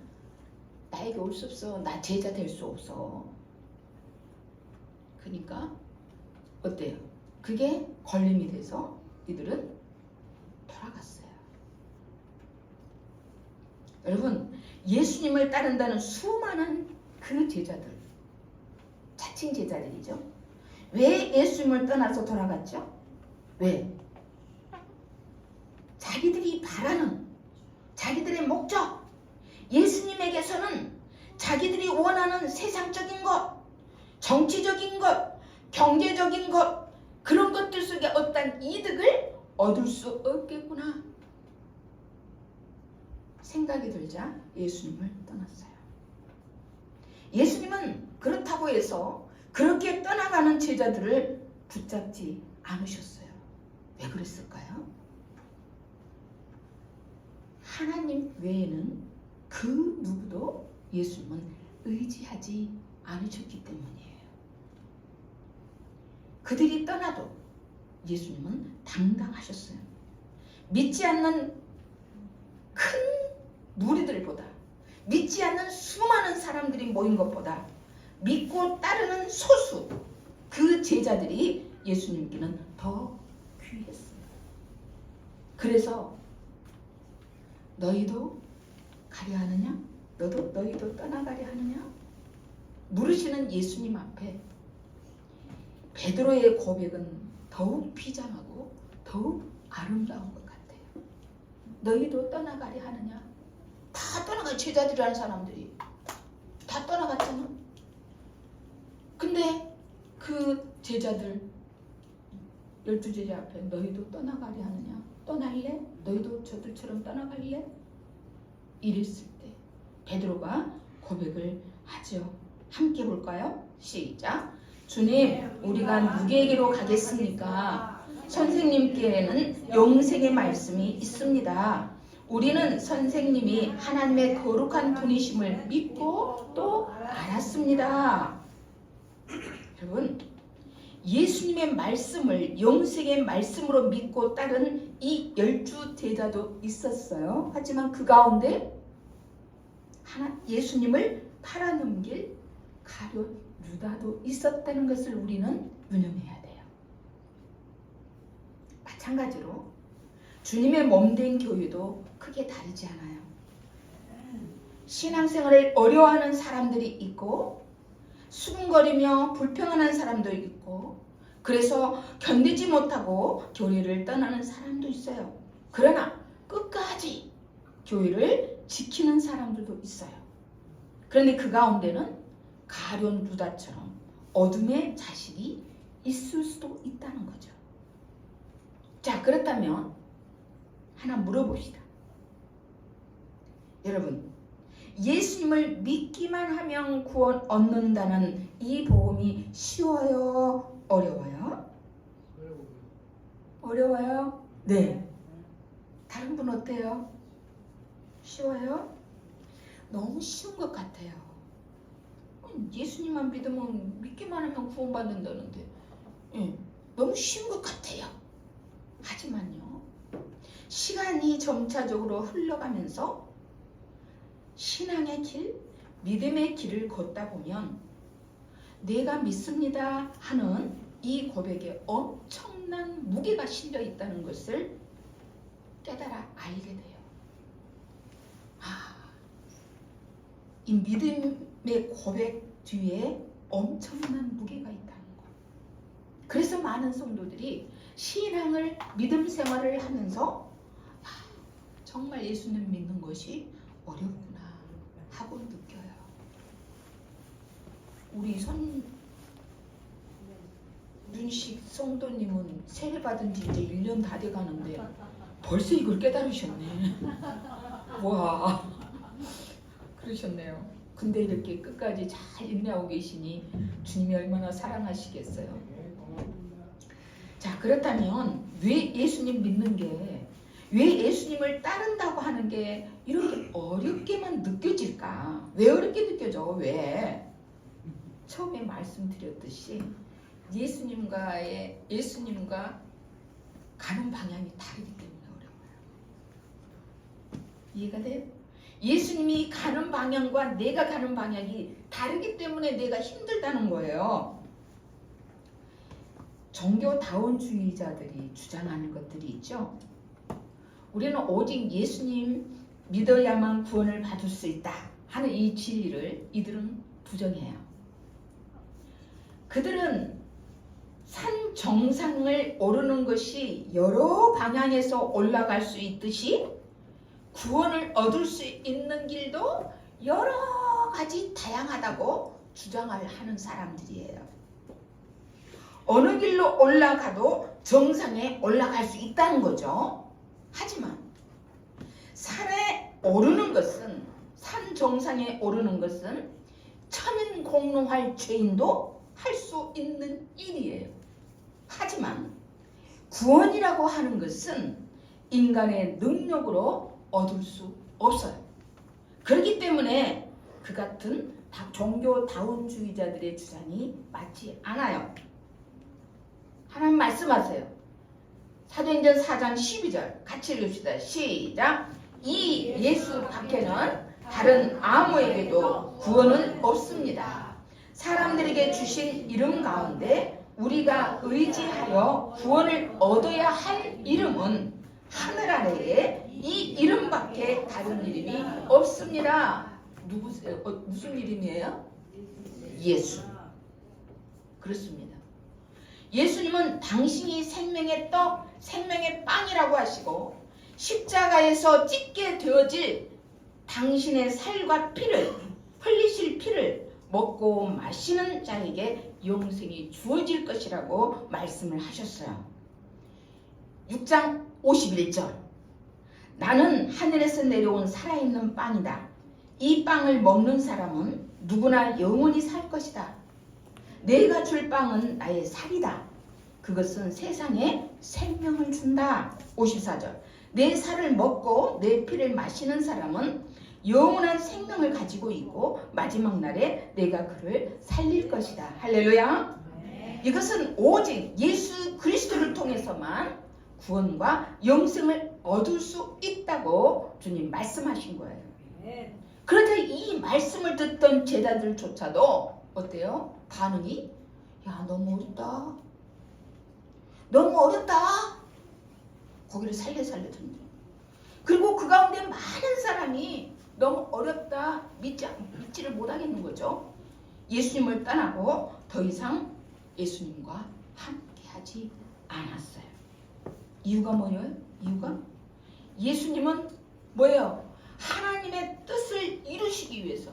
나에게 올 수 없어. 나 제자 될 수 없어. 그러니까 어때요? 그게 걸림이 돼서 이들은 돌아갔어요. 여러분, 예수님을 따른다는 수많은 그 제자들, 자칭 제자들이죠. 왜 예수님을 떠나서 돌아갔죠? 왜? 자기들이 바라는 자기들의 목적, 예수님에게서는 자기들이 원하는 세상적인 것, 정치적인 것, 경제적인 것, 그런 것들 속에 어떤 이득을 얻을 수 없겠구나 생각이 들자 예수님을 떠났어요. 예수님은 그렇다고 해서 그렇게 떠나가는 제자들을 붙잡지 않으셨어요. 왜 그랬을까요? 하나님 외에는 그 누구도 예수님은 의지하지 않으셨기 때문이에요. 그들이 떠나도 예수님은 당당하셨어요. 믿지 않는 큰 무리들보다, 믿지 않는 수많은 사람들이 모인 것보다 믿고 따르는 소수 그 제자들이 예수님께는 더 귀했어요. 그래서 너희도 가려 하느냐? 너희도 떠나가려 하느냐? 물으시는 예수님 앞에 베드로의 고백은 더욱 비장하고 더욱 아름다운 것 같아요. 너희도 떠나가려 하느냐? 다 떠나가, 제자들이라는 사람들이 다 떠나갔잖아. 근데 그 제자들 12제자 앞에 너희도 떠나가려 하느냐? 떠날래? 너희도 저들처럼 떠나갈래? 이랬을 때 베드로가 고백을 하죠. 함께 볼까요? 시작. 주님, 우리가 누구에게로 가겠습니까? 선생님께는 영생의 말씀이 있습니다. 우리는 선생님이 하나님의 거룩한 분이심을 믿고 또 알았습니다. 여러분, 예수님의 말씀을 영생의 말씀으로 믿고 따른 이 12제자도 있었어요. 하지만 그 가운데 예수님을 팔아넘길 가룟 유다도 있었다는 것을 우리는 유념해야 돼요. 마찬가지로 주님의 몸된 교회도 크게 다르지 않아요. 신앙생활을 어려워하는 사람들이 있고 수군거리며 불평하는 사람도 있고 그래서 견디지 못하고 교회를 떠나는 사람도 있어요. 그러나 끝까지 교회를 지키는 사람들도 있어요. 그런데 그 가운데는 가룟 유다처럼 어둠의 자식이 있을 수도 있다는 거죠. 자, 그렇다면 하나 물어봅시다. 여러분, 예수님을 믿기만 하면 구원 얻는다는 이 복음이 쉬워요? 어려워요? 어려워요? 네. 다른 분 어때요? 쉬워요? 너무 쉬운 것 같아요. 예수님만 믿으면 믿기만 하면 구원받는다는데 너무 쉬운 것 같아요. 하지만요, 시간이 점차적으로 흘러가면서 신앙의 길, 믿음의 길을 걷다 보면 내가 믿습니다 하는 이 고백에 엄청난 무게가 실려 있다는 것을 깨달아 알게 돼요. 이 믿음의 고백 뒤에 엄청난 무게가 있다는 것. 그래서 많은 성도들이 신앙을, 믿음 생활을 하면서 정말 예수님 믿는 것이 어렵구나 하고 느껴요. 우리 윤식 성도님은 세례 받은 지 이제 1년 다 돼가는데 벌써 이걸 깨달으셨네. 와, 그러셨네요. 근데 이렇게 끝까지 잘 인내하고 계시니 주님이 얼마나 사랑하시겠어요. 자, 그렇다면 왜 예수님 믿는 게, 왜 예수님을 따른다고 하는 게 이렇게 어렵게만 느껴질까? 왜 어렵게 느껴져? 왜? 처음에 말씀드렸듯이 예수님과 가는 방향이 다르기 때문에 어려워요. 이해가 돼요? 예수님이 가는 방향과 내가 가는 방향이 다르기 때문에 내가 힘들다는 거예요. 종교다원주의자들이 주장하는 것들이 있죠. 우리는 오직 예수님 믿어야만 구원을 받을 수 있다 하는 이 진리를 이들은 부정해요. 그들은 산 정상을 오르는 것이 여러 방향에서 올라갈 수 있듯이 구원을 얻을 수 있는 길도 여러 가지 다양하다고 주장을 하는 사람들이에요. 어느 길로 올라가도 정상에 올라갈 수 있다는 거죠. 하지만 산에 오르는 것은, 산 정상에 오르는 것은 천인공노할 죄인도 할 수 있는 일이에요. 하지만 구원이라고 하는 것은 인간의 능력으로 얻을 수 없어요. 그렇기 때문에 그 같은 종교다원주의자들의 주장이 맞지 않아요. 하나님 말씀하세요. 사도행전 4장 12절 같이 읽읍시다. 시작. 이 예수 밖에는 다른 아무에게도 구원은 없습니다. 사람들에게 주신 이름 가운데 우리가 의지하여 구원을 얻어야 할 이름은 하늘 아래에 이 이름밖에 다른 이름이 없습니다. 누구세요? 무슨 이름이에요? 예수. 그렇습니다. 예수님은 당신이 생명의 떡, 생명의 빵이라고 하시고 십자가에서 찢게 되어질 당신의 살과 피를, 흘리실 피를 먹고 마시는 자에게 영생이 주어질 것이라고 말씀을 하셨어요. 6장 51절. 나는 하늘에서 내려온 살아있는 빵이다. 이 빵을 먹는 사람은 누구나 영원히 살 것이다. 내가 줄 빵은 나의 살이다. 그것은 세상에 생명을 준다. 54절. 내 살을 먹고 내 피를 마시는 사람은 영원한 생명을 가지고 있고 마지막 날에 내가 그를 살릴 것이다. 할렐루야. 이것은 오직 예수 그리스도를 통해서만 구원과 영생을 얻을 수 있다고 주님 말씀하신 거예요. 그런데 이 말씀을 듣던 제자들조차도 어때요? 반응이 야 너무 어렵다. 너무 어렵다. 거기를 살려 던져. 그리고 그 가운데 많은 사람이 너무 어렵다 믿지를 못하겠는 거죠. 예수님을 떠나고 더 이상 예수님과 함께하지 않았어요. 이유가 뭐예요? 이유가 예수님은 뭐예요? 하나님의 뜻을 이루시기 위해서,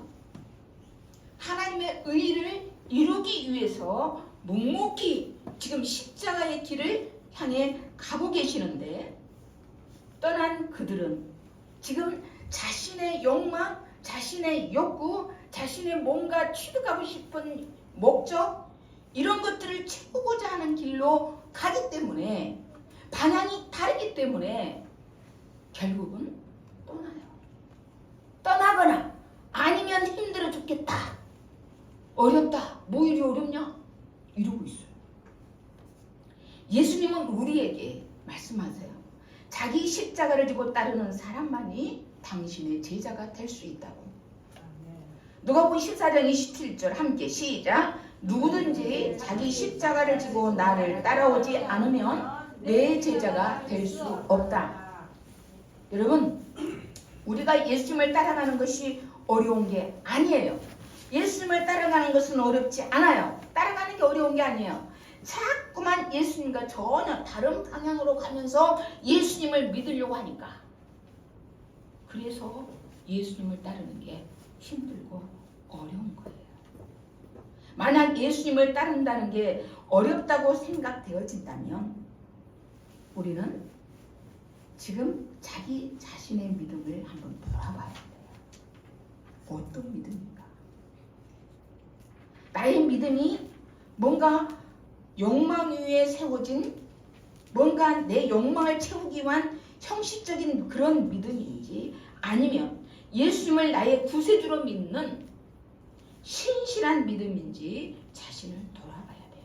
하나님의 의를 이루기 위해서 묵묵히 지금 십자가의 길을 향해 가고 계시는데, 떠난 그들은 지금 자신의 욕망, 자신의 욕구, 자신의 뭔가 취득하고 싶은 목적, 이런 것들을 채우고자 하는 길로 가기 때문에, 방향이 다르기 때문에 결국은 떠나요. 떠나거나 아니면 힘들어 죽겠다, 어렵다, 뭐 이리 어렵냐 이러고 있어요. 예수님은 우리에게 말씀하세요. 자기 십자가를 지고 따르는 사람만이 당신의 제자가 될 수 있다고. 누가복음 14장 27절 함께 시작. 누구든지 자기 십자가를 지고 나를 따라오지 않으면 내 제자가 될 수 없다. 여러분, 우리가 예수님을 따라가는 것이 어려운 게 아니에요. 예수님을 따라가는 것은 어렵지 않아요. 따라가는 게 어려운 게 아니에요. 자꾸만 예수님과 전혀 다른 방향으로 가면서 예수님을 믿으려고 하니까, 그래서 예수님을 따르는 게 힘들고 어려운 거예요. 만약 예수님을 따른다는 게 어렵다고 생각되어진다면 우리는 지금 자기 자신의 믿음을 한번 돌아봐야 돼요. 어떤 믿음인가? 나의 믿음이 뭔가 욕망 위에 세워진, 뭔가 내 욕망을 채우기 위한 형식적인 그런 믿음인지, 아니면 예수님을 나의 구세주로 믿는 신실한 믿음인지 자신을 돌아봐야 돼요.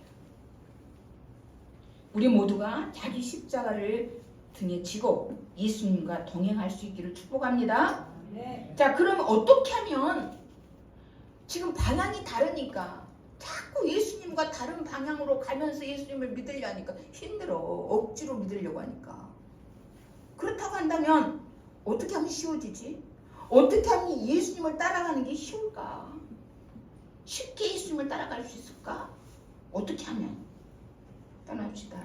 우리 모두가 자기 십자가를 등에 지고 예수님과 동행할 수 있기를 축복합니다. 자, 그럼 어떻게 하면, 지금 방향이 다르니까 자꾸 예수님과 다른 방향으로 가면서 예수님을 믿으려 하니까 힘들어. 억지로 믿으려고 하니까. 그렇다고 한다면 어떻게 하면 쉬워지지? 어떻게 하면 예수님을 따라가는 게 쉬울까? 쉽게 예수님을 따라갈 수 있을까? 어떻게 하면? 떠납시다.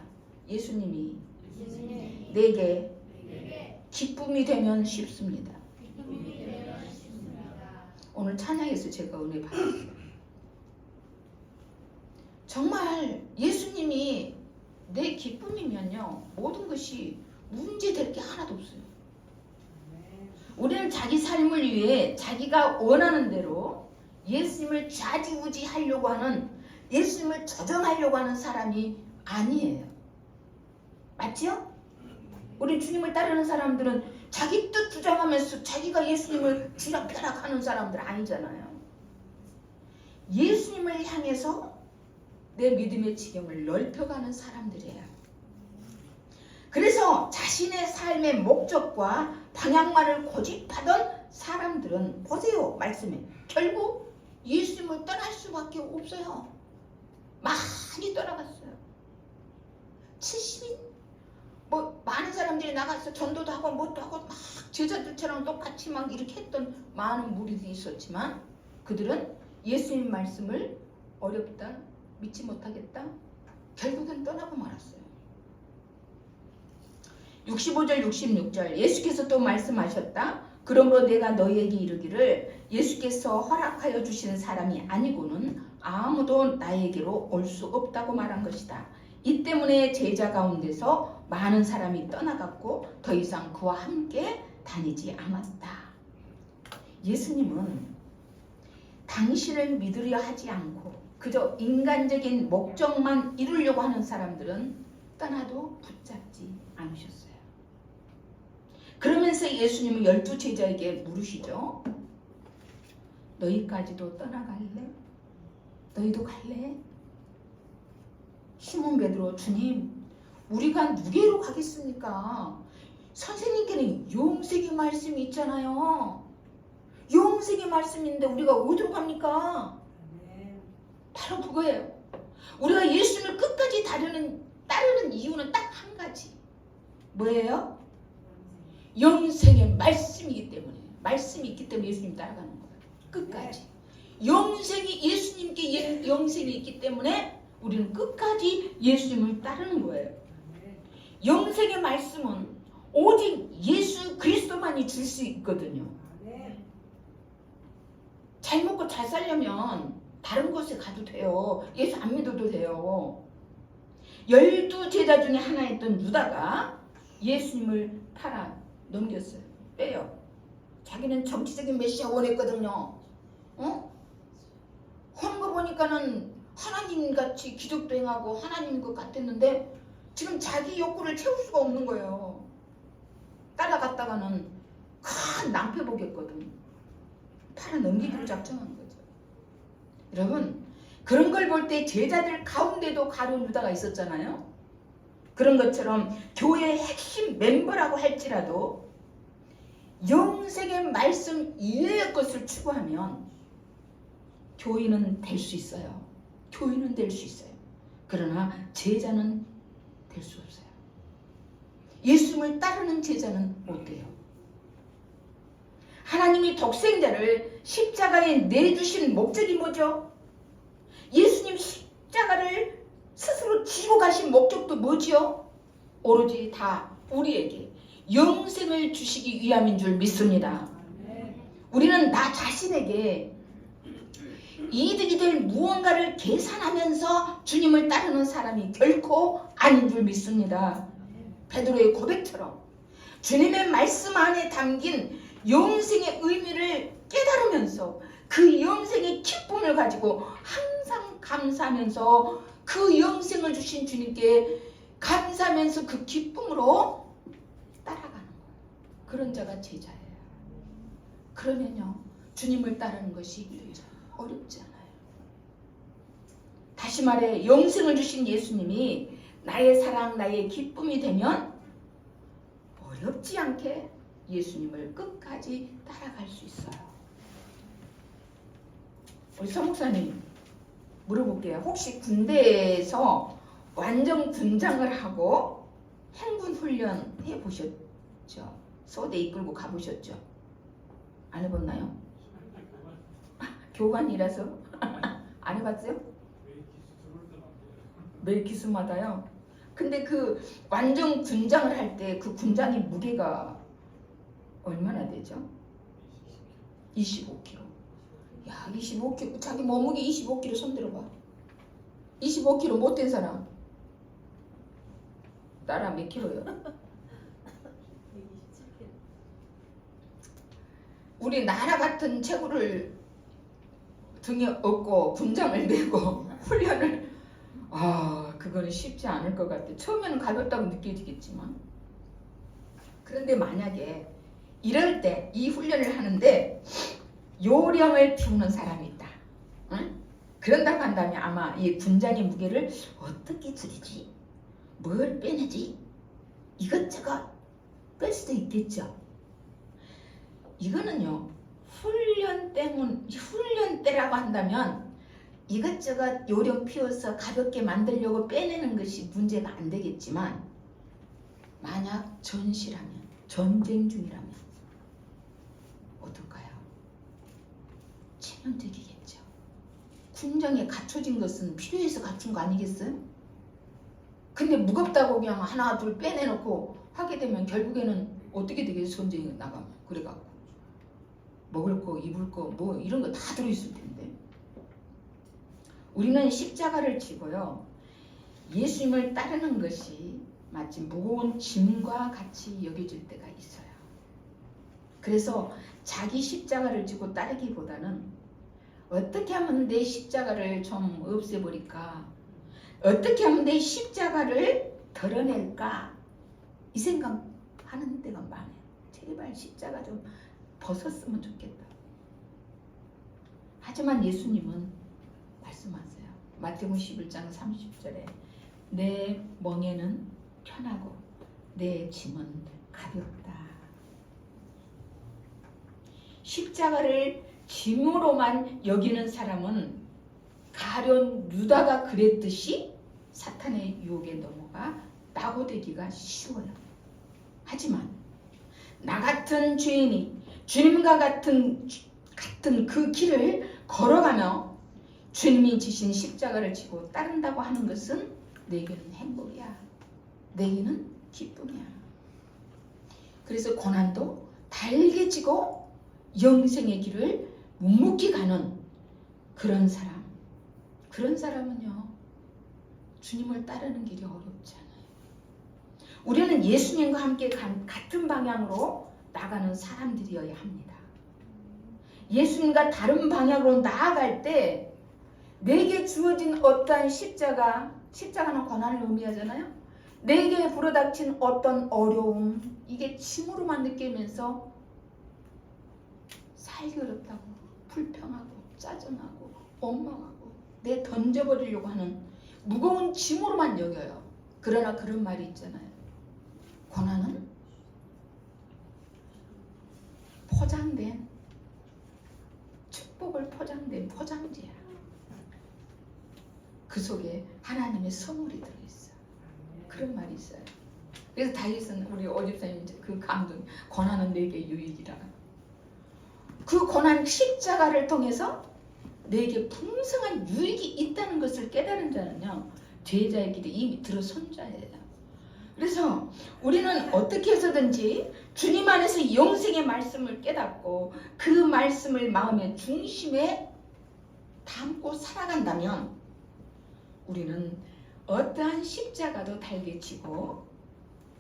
예수님이 내게 기쁨이 되면 쉽습니다. 오늘 찬양에서 제가 은혜 받았어요. 정말 예수님이 내 기쁨이면요, 모든 것이 문제될 게 하나도 없어요. 우리는 자기 삶을 위해 자기가 원하는 대로 예수님을 좌지우지하려고 하는, 예수님을 조정하려고 하는 사람이 아니에요. 맞죠? 우리 주님을 따르는 사람들은 자기 뜻 주장하면서 자기가 예수님을 쥐락펴락하는 사람들 아니잖아요. 예수님을 향해서 내 믿음의 지경을 넓혀가는 사람들이에요. 그래서 자신의 삶의 목적과 방향만을 고집하던 사람들은, 보세요, 말씀에 결국 예수님을 떠날 수밖에 없어요. 많이 떠나갔어요. 70인 뭐 많은 사람들이 나가서 전도도 하고 뭣도 하고 막 제자들처럼 똑같이 막 이렇게 했던 많은 무리들이 있었지만 그들은 예수님 말씀을 어렵다, 믿지 못하겠다, 결국엔 떠나고 말았어요. 65절 66절 예수께서 또 말씀하셨다. 그러므로 내가 너희에게 이르기를 예수께서 허락하여 주시는 사람이 아니고는 아무도 나에게로 올 수 없다고 말한 것이다. 이 때문에 제자 가운데서 많은 사람이 떠나갔고 더 이상 그와 함께 다니지 않았다. 예수님은 당신을 믿으려 하지 않고 그저 인간적인 목적만 이루려고 하는 사람들은 떠나도 붙잡지 않으셨어요. 그러면서 예수님은 12 제자에게 물으시죠. 너희까지도 떠나갈래? 너희도 갈래? 시몬 베드로, 주님, 우리가 누구로 가겠습니까? 선생님께는 영생의 말씀이 있잖아요. 영생의 말씀인데 우리가 어디로 갑니까? 바로 그거예요. 우리가 예수님을 끝까지 따르는 이유는 딱 한 가지. 뭐예요? 영생의 말씀이기 때문에. 말씀이 있기 때문에 예수님 따라가는 거예요. 끝까지. 영생이 예수님께 영생이 있기 때문에 우리는 끝까지 예수님을 따르는 거예요. 영생의 말씀은 오직 예수 그리스도만이 줄 수 있거든요. 잘 먹고 잘 살려면 다른 곳에 가도 돼요. 예수 안 믿어도 돼요. 12 제자 중에 하나였던 유다가 예수님을 팔아 넘겼어요. 빼요. 자기는 정치적인 메시아 원했거든요. 하는 거 보니까는 하나님같이 기적도 행하고 하나님 것 같았는데 지금 자기 욕구를 채울 수가 없는 거예요. 따라갔다가는 큰 낭패 보겠거든. 팔아 넘기기를 작정한 거죠. 여러분, 그런 걸 볼 때 제자들 가운데도 가룟 유다가 있었잖아요. 그런 것처럼 교회의 핵심 멤버라고 할지라도 영생의 말씀 이외의 것을 추구하면 교인은 될 수 있어요. 교인은 될 수 있어요. 그러나 제자는 될 수 없어요. 예수님을 따르는 제자는 못 돼요. 하나님이 독생자를 십자가에 내주신 목적이 뭐죠? 예수님 십자가를 스스로 지고 가신 목적도 뭐지요? 오로지 다 우리에게 영생을 주시기 위함인 줄 믿습니다. 우리는 나 자신에게 이득이 될 무언가를 계산하면서 주님을 따르는 사람이 결코 아닌 줄 믿습니다. 베드로의 고백처럼 주님의 말씀 안에 담긴 영생의 의미를 깨달으면서 그 영생의 기쁨을 가지고 항상 감사하면서 그 영생을 주신 주님께 감사하면서 그 기쁨으로 따라가는 거예요. 그런 자가 제자예요. 그러면요, 주님을 따르는 것이 어렵지 않아요. 다시 말해 영생을 주신 예수님이 나의 사랑, 나의 기쁨이 되면 어렵지 않게 예수님을 끝까지 따라갈 수 있어요. 우리 서 목사님 물어볼게요. 혹시 군대에서 완전 군장을 하고 행군 훈련 해보셨죠? 소대 이끌고 가보셨죠? 안 해봤나요? 교관이라서 안 해봤어요? 매 기수마다요. 근데 그 완전 군장을 할 때 그 군장의 무게가 얼마나 되죠? 25kg. 야, 25kg. 자기 몸무게 25kg 손 들어봐. 25kg 못된 사람. 나라 몇 킬로요? 우리 나라 같은 체구를 등에 업고 군장을 메고 훈련을 그거는 쉽지 않을 것 같아. 처음에는 가볍다고 느껴지겠지만 그런데 만약에 이럴 때 이 훈련을 하는데 요령을 피우는 사람이 있다. 응? 그런다고 한다면 아마 이 군장의 무게를 어떻게 줄이지? 뭘 빼내지? 이것저것 뺄 수도 있겠죠. 이거는요, 훈련 때라고 한다면 이것저것 요령 피워서 가볍게 만들려고 빼내는 것이 문제가 안 되겠지만 만약 전시라면, 전쟁 중이라면 어떨까요? 치명적이겠죠. 군장에 갖춰진 것은 필요해서 갖춘 거 아니겠어요? 근데 무겁다고 그냥 하나 둘 빼내놓고 하게 되면 결국에는 어떻게 되겠어요? 전쟁에 나가면. 그래갖고 먹을 거, 입을 거, 뭐 이런 거 다 들어있을 텐데. 우리는 십자가를 지고요, 예수님을 따르는 것이 마치 무거운 짐과 같이 여겨질 때가 있어요. 그래서 자기 십자가를 지고 따르기보다는 어떻게 하면 내 십자가를 좀 없애버릴까, 어떻게 하면 내 십자가를 덜어낼까, 이 생각하는 때가 많아요. 제발 십자가 좀 벗었으면 좋겠다. 하지만 예수님은 말씀하세요. 마태복음 11장 30절에 내 멍에는 편하고 내 짐은 가볍다. 십자가를 짐으로만 여기는 사람은 가룟 유다가 그랬듯이 사탄의 유혹에 넘어가 낙오되기가 쉬워요. 하지만 나 같은 죄인이 주님과 같은 그 길을 걸어가며 주님이 지신 십자가를 지고 따른다고 하는 것은 내게는 행복이야. 내게는 기쁨이야. 그래서 고난도 달게 지고 영생의 길을 묵묵히 가는 그런 사람은요, 주님을 따르는 길이 어렵지 않아요. 우리는 예수님과 함께 같은 방향으로 나가는 사람들이어야 합니다. 예수님과 다른 방향으로 나아갈 때 내게 주어진 어떠한 십자가는 고난을 의미하잖아요. 내게 불어닥친 어떤 어려움, 이게 짐으로만 느끼면서 살기 어렵다고, 불평하고, 짜증나고, 원망하고, 내 던져버리려고 하는 무거운 짐으로만 여겨요. 그러나 그런 말이 있잖아요. 고난은 포장된, 축복을 포장된 포장지야. 그 속에 하나님의 선물이 들어있어. 그런 말이 있어요. 그래서 다윗은, 우리 오집사님 그 감동, 고난은 내게 유익이라. 그 고난 십자가를 통해서 내게 풍성한 유익이 있다는 것을 깨달은 자는요, 제자의 길에 이미 들어선 자예요. 그래서 우리는 어떻게 해서든지 주님 안에서 영생의 말씀을 깨닫고 그 말씀을 마음의 중심에 담고 살아간다면 우리는 어떠한 십자가도 달게 지고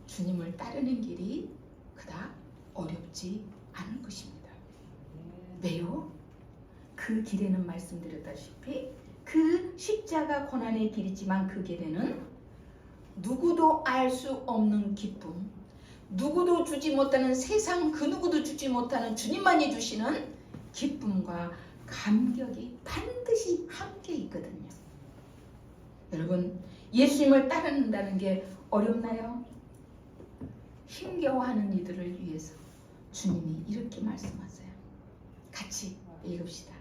주님을 따르는 길이 그닥 어렵지 않은 것입니다. 왜요? 그 길에는 말씀드렸다시피 그 십자가 고난의 길이지만 그 길에는 누구도 알 수 없는 기쁨, 누구도 주지 못하는, 세상 그 누구도 주지 못하는 주님만이 주시는 기쁨과 감격이 반드시 함께 있거든요. 여러분, 예수님을 따른다는 게 어렵나요? 힘겨워하는 이들을 위해서 주님이 이렇게 말씀하세요. 같이 읽읍시다.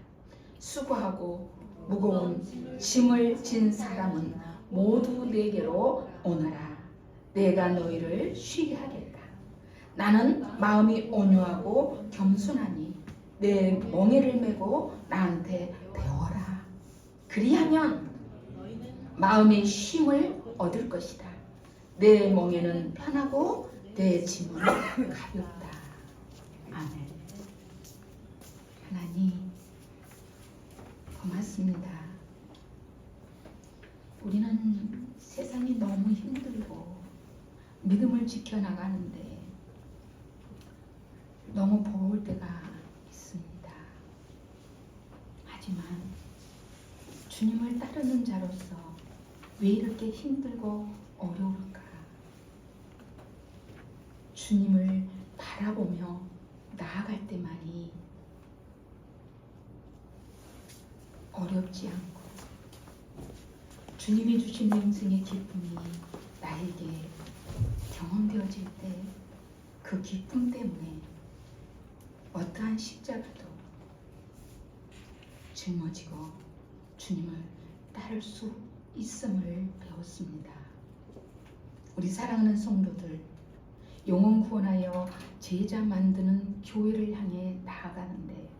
수고하고 무거운 짐을 진 사람은 모두 내게로 오너라. 내가 너희를 쉬게 하겠다. 나는 마음이 온유하고 겸손하니 내 멍에를 메고 나한테 배워라. 그리하면 마음의 쉼을 얻을 것이다. 내 멍에는 편하고 내 짐은 가볍다. 아멘. 하나님 고맙습니다. 우리는 세상이 너무 힘들고 믿음을 지켜나가는데 너무 버거울 때가 있습니다. 하지만 주님을 따르는 자로서 왜 이렇게 힘들고 어려울까? 주님을 바라보며 나아갈 때만이 어렵지 않고 주님이 주신 영생의 기쁨이 나에게 경험되어질 때 그 기쁨 때문에 어떠한 십자가도 짊어지고 주님을 따를 수 있음을 배웠습니다. 우리 사랑하는 성도들, 영혼 구원하여 제자 만드는 교회를 향해 나아가는데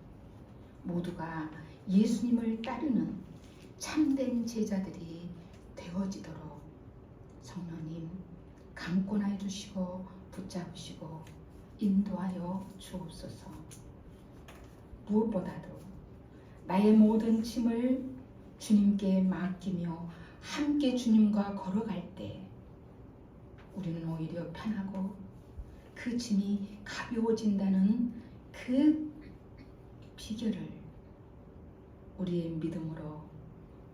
모두가 예수님을 따르는 참된 제자들이 되어지도록 성령님 강권하여 주시고 붙잡으시고 인도하여 주옵소서. 무엇보다도 나의 모든 짐을 주님께 맡기며 함께 주님과 걸어갈 때 우리는 오히려 편하고 그 짐이 가벼워진다는 그 비결을 우리의 믿음으로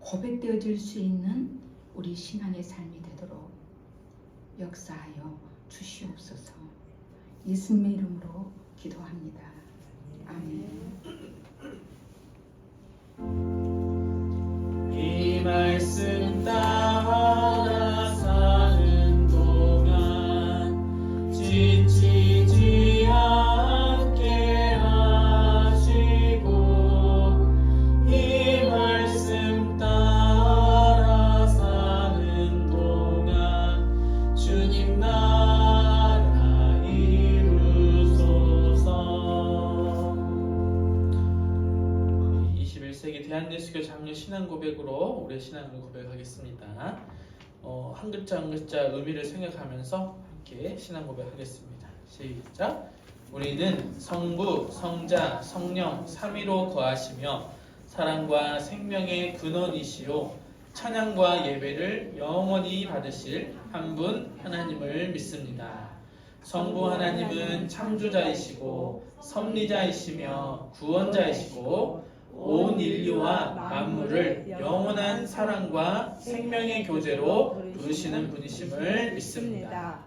고백되어질 수 있는 우리 신앙의 삶이 되도록 역사하여 주시옵소서. 예수님의 이름으로 기도합니다. 아멘. 이 말씀 따라 사는 동안 지치지 않게 하시고 이 말씀 따라 사는 동안 주님 나라 이루소서. 21세기 대한예수교 장로 신앙 고백으로 우리의 신앙을 고백하겠습니다. 한 글자 한 글자 의미를 생각하면서 함께 신앙 고백하겠습니다. 시작. 우리는 성부, 성자, 성령 삼위로 거하시며 사랑과 생명의 근원이시요 찬양과 예배를 영원히 받으실 한 분 하나님을 믿습니다. 성부 하나님은 창조자이시고 섭리자이시며 구원자이시고 온 인류와 만물을 영원한 사랑과 생명의 교제로 부르시는 분이심을 믿습니다.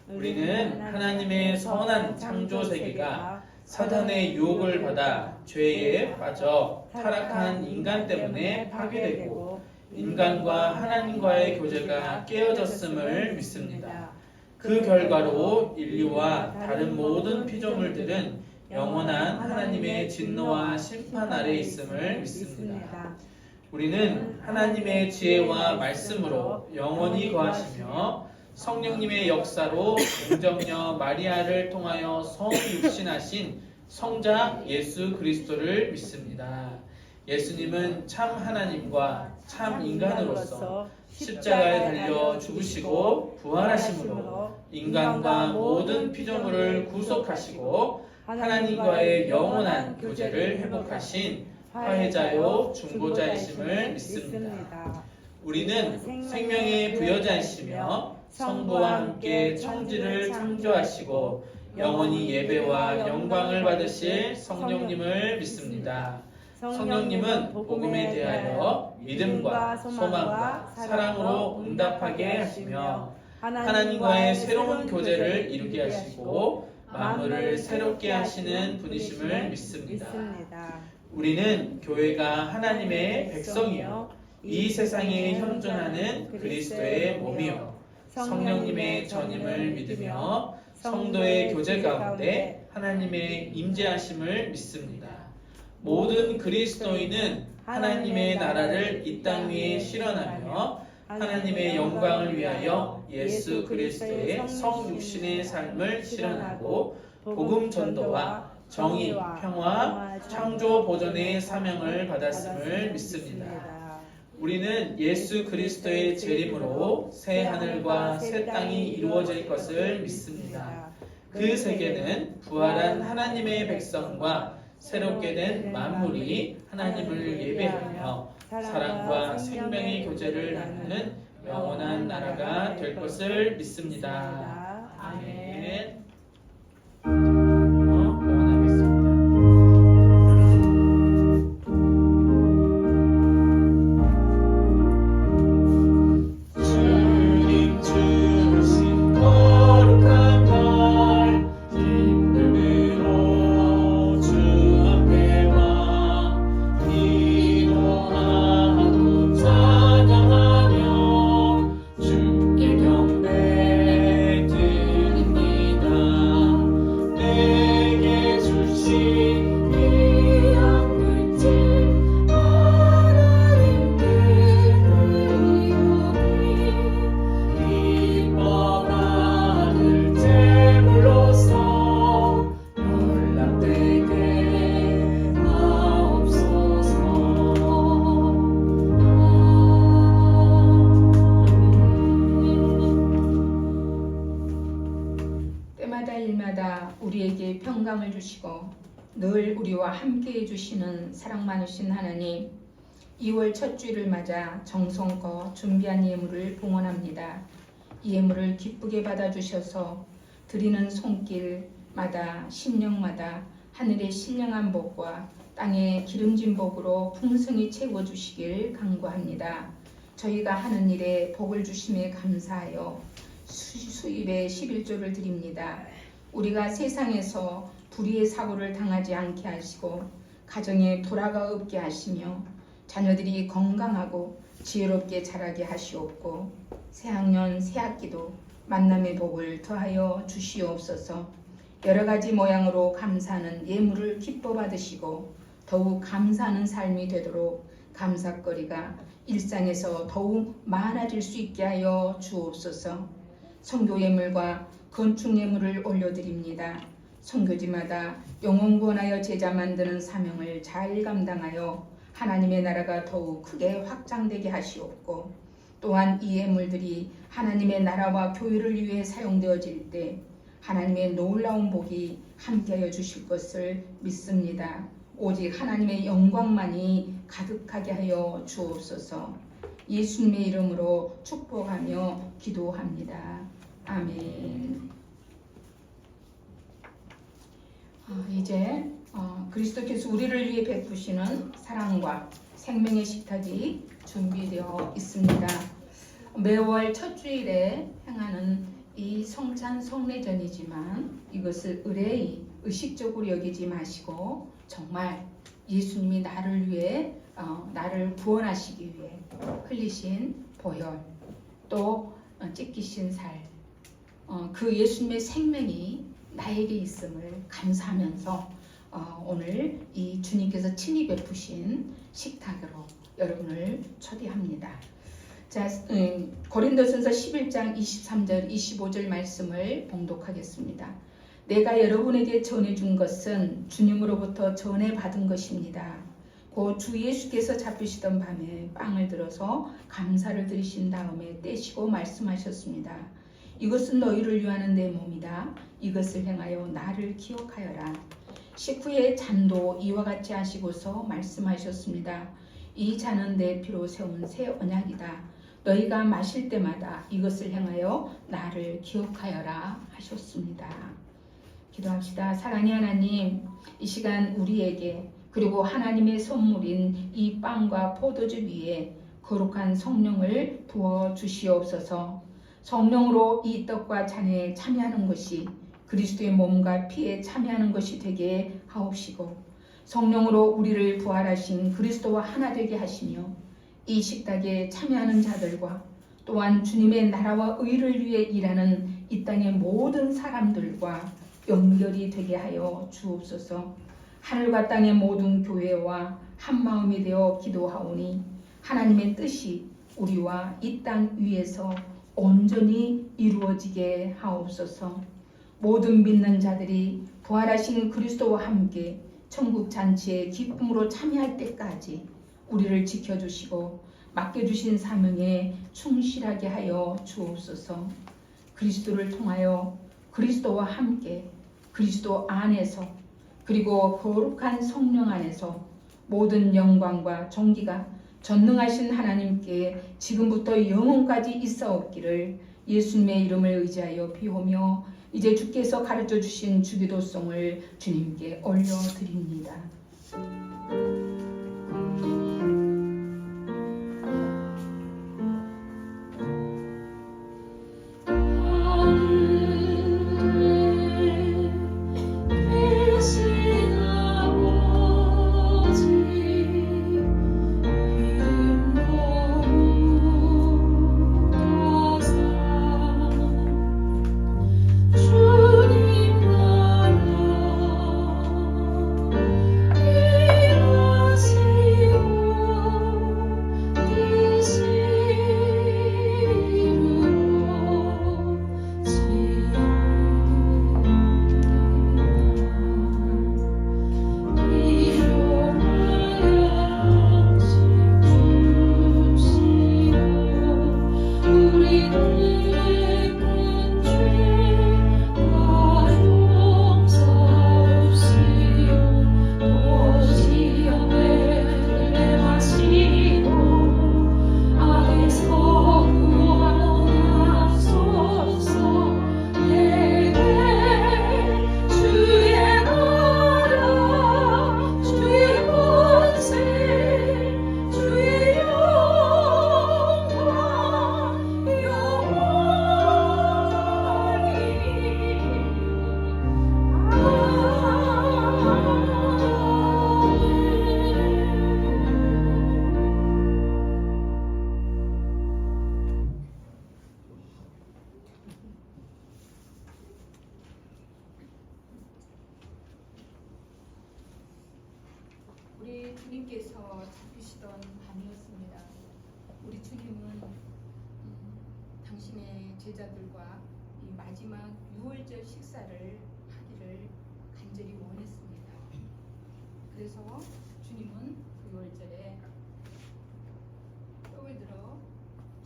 우리는 하나님의 선한 창조 세계가 사단의 유혹을 받아 죄에 빠져 타락한 인간 때문에 파괴되고 인간과 하나님과의 교제가 깨어졌음을 믿습니다. 그 결과로 인류와 다른 모든 피조물들은 영원한 하나님의 진노와 심판 아래 있음을 믿습니다. 우리는 하나님의 지혜와 말씀으로 영원히 거하시며 성령님의 역사로 공정녀 마리아를 통하여 성육신하신 성자 예수 그리스도를 믿습니다. 예수님은 참 하나님과 참 인간으로서 십자가에 달려 죽으시고 부활하심으로 인간과 모든 피조물을 구속하시고 하나님과의 영원한 교제를 회복하신 화해자요 중보자이심을 믿습니다. 우리는 생명의 부여자이시며 성부와 함께 천지를 창조하시고 영원히 예배와 영광을 받으실 성령님을 믿습니다. 성령님은 복음에 대하여 믿음과 소망과 사랑으로 응답하게 하시며 하나님과의 새로운 교제를 이루게 하시고 만물을 새롭게 하시는 분이심을 믿습니다. 우리는 교회가 하나님의 백성이요 이 세상에 현존하는 그리스도의 몸이요 성령님의 전임을 믿으며 성도의 교제 가운데 하나님의 임재하심을 믿습니다. 모든 그리스도인은 하나님의 나라를 이 땅 위에 실현하며 하나님의 영광을 위하여 예수 그리스도의 성육신의 삶을 실현하고 복음 전도와 정의, 평화, 창조 보존의 사명을 받았음을 믿습니다. 우리는 예수 그리스도의 재림으로 새 하늘과 새 땅이 이루어질 것을 믿습니다. 그 세계는 부활한 하나님의 백성과 새롭게 된 만물이 하나님을 예배하며 사랑과 생명의 교제를 나누는 영원한 나라가 될 것을 믿습니다. 아멘. 날마다 우리에게 평강을 주시고 늘 우리와 함께 해주시는 사랑 많으신 하나님, 2월 첫 주일을 맞아 정성껏 준비한 예물을 봉헌합니다. 이 예물을 기쁘게 받아주셔서 드리는 손길마다 심령마다 하늘의 신령한 복과 땅의 기름진 복으로 풍성히 채워주시길 간구합니다. 저희가 하는 일에 복을 주심에 감사하여 수입의 11조를 드립니다. 우리가 세상에서 불의의 사고를 당하지 않게 하시고 가정에 불화가 없게 하시며 자녀들이 건강하고 지혜롭게 자라게 하시옵고 새학년 새학기도 만남의 복을 더하여 주시옵소서. 여러 가지 모양으로 감사하는 예물을 기뻐 받으시고 더욱 감사하는 삶이 되도록 감사거리가 일상에서 더욱 많아질 수 있게 하여 주옵소서. 선교 예물과 건축 예물을 올려드립니다. 선교지마다 영혼 구원하여 제자 만드는 사명을 잘 감당하여 하나님의 나라가 더욱 크게 확장되게 하시옵고 또한 이 예물들이 하나님의 나라와 교회를 위해 사용되어질 때 하나님의 놀라운 복이 함께하여 주실 것을 믿습니다. 오직 하나님의 영광만이 가득하게 하여 주옵소서. 예수님의 이름으로 축복하며 기도합니다. 아멘. 이제 그리스도께서 우리를 위해 베푸시는 사랑과 생명의 식탁이 준비되어 있습니다. 매월 첫 주일에 행하는 이 성찬 성례전이지만 이것을 의식적으로 여기지 마시고 정말 예수님이 나를 위해 나를 구원하시기 위해 흘리신 보혈 또 찢기신 살 그 예수님의 생명이 나에게 있음을 감사하면서 오늘 이 주님께서 친히 베푸신 식탁으로 여러분을 초대합니다. 자, 고린도전서 11장 23절 25절 말씀을 봉독하겠습니다. 내가 여러분에게 전해준 것은 주님으로부터 전해받은 것입니다. 곧 주 예수께서 잡히시던 밤에 빵을 들어서 감사를 드리신 다음에 떼시고 말씀하셨습니다. 이것은 너희를 위하는 내 몸이다. 이것을 행하여 나를 기억하여라. 식후에 잔도 이와 같이 하시고서 말씀하셨습니다. 이 잔은 내 피로 세운 새 언약이다. 너희가 마실 때마다 이것을 행하여 나를 기억하여라 하셨습니다. 기도합시다. 사랑의 하나님, 이 시간 우리에게 그리고 하나님의 선물인 이 빵과 포도주 위에 거룩한 성령을 부어 주시옵소서. 성령으로 이 떡과 잔에 참여하는 것이 그리스도의 몸과 피에 참여하는 것이 되게 하옵시고 성령으로 우리를 부활하신 그리스도와 하나 되게 하시며 이 식탁에 참여하는 자들과 또한 주님의 나라와 의를 위해 일하는 이 땅의 모든 사람들과 연결이 되게 하여 주옵소서. 하늘과 땅의 모든 교회와 한마음이 되어 기도하오니 하나님의 뜻이 우리와 이 땅 위에서 온전히 이루어지게 하옵소서. 모든 믿는 자들이 부활하신 그리스도와 함께 천국 잔치의 기쁨으로 참여할 때까지 우리를 지켜주시고 맡겨주신 사명에 충실하게 하여 주옵소서. 그리스도를 통하여 그리스도와 함께 그리스도 안에서 그리고 거룩한 성령 안에서 모든 영광과 존귀가 전능하신 하나님께 지금부터 영원까지 있사옵기를 예수님의 이름을 의지하여 비오며 이제 주께서 가르쳐 주신 주기도송을 주님께 올려드립니다. 주님 나라 주님께서 잡히시던 밤이었습니다. 우리 주님은 당신의 제자들과 이 마지막 유월절 식사를 하기를 간절히 원했습니다. 그래서 주님은 그 유월절에 떡을 들어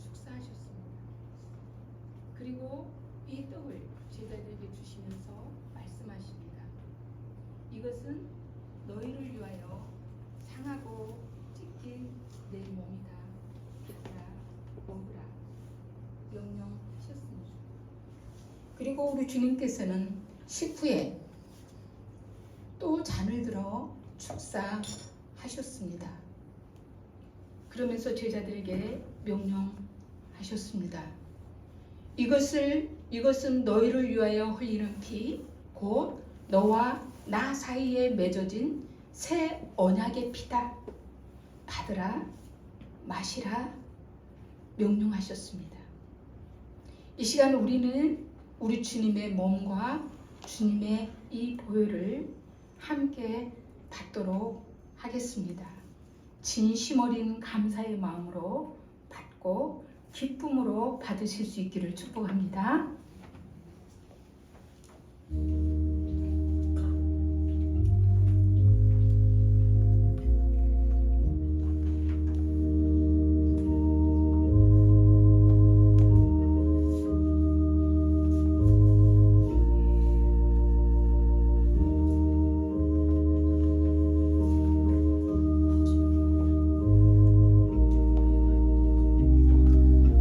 축사하셨습니다. 그리고 이 떡을 제자들에게 주시면서 말씀하십니다. 이것은 너희를 위하여 상하고 찢긴 내 몸이다. 받으라, 먹으라 명령하셨습니다. 그리고 우리 주님께서는 식후에 또 잔을 들어 축사하셨습니다. 그러면서 제자들에게 명령하셨습니다. 이것은 너희를 위하여 흘리는 피, 곧 너와 나 사이에 맺어진 새 언약의 피다. 받으라, 마시라 명령하셨습니다. 이 시간 우리는 우리 주님의 몸과 주님의 이 보혈을 함께 받도록 하겠습니다. 진심 어린 감사의 마음으로 받고 기쁨으로 받으실 수 있기를 축복합니다.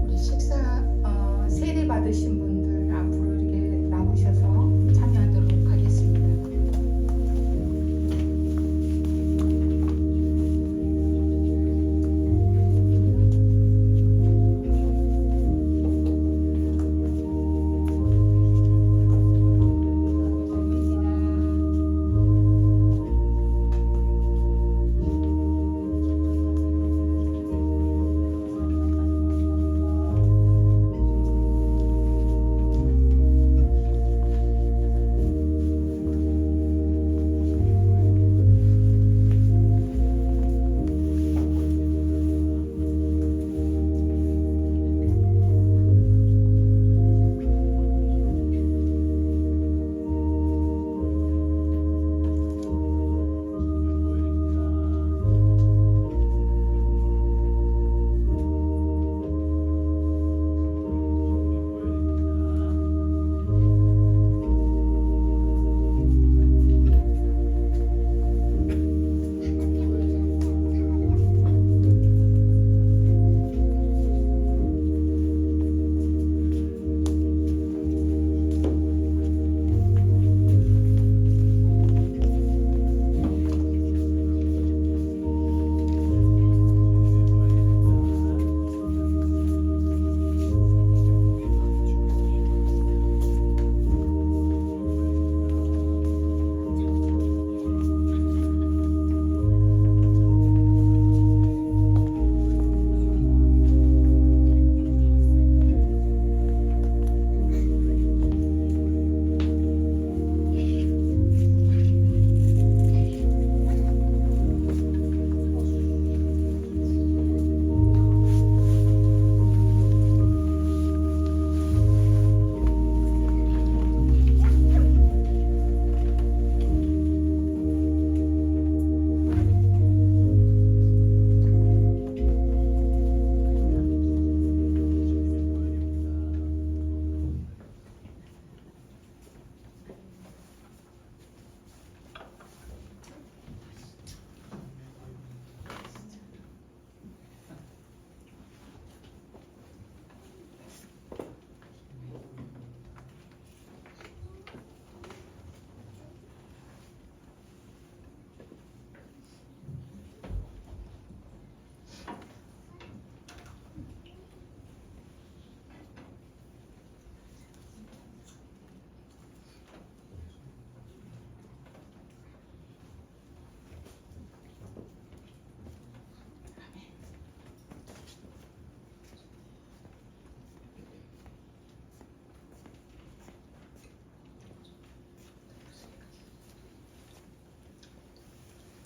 우리 식사 세례 받으신 분들 앞으로 이렇게 나오셔서 참여하도록 하겠습니다.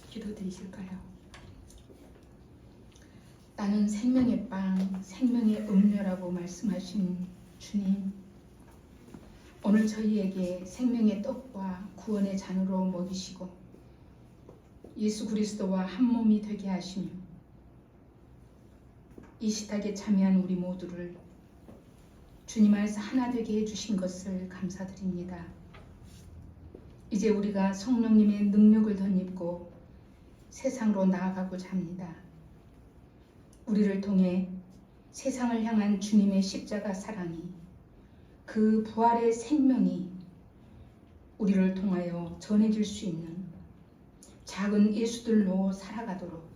기도드리실까요? 나는 생명의 빵, 생명의 음료라고 말씀하신 주님, 오늘 저희에게 생명의 떡과 구원의 잔으로 먹이시고 예수 그리스도와 한 몸이 되게 하시며 이 식탁에 참여한 우리 모두를 주님 안에서 하나 되게 해주신 것을 감사드립니다. 이제 우리가 성령님의 능력을 덧입고 세상으로 나아가고자 합니다. 우리를 통해 세상을 향한 주님의 십자가 사랑이, 그 부활의 생명이 우리를 통하여 전해질 수 있는 작은 예수들로 살아가도록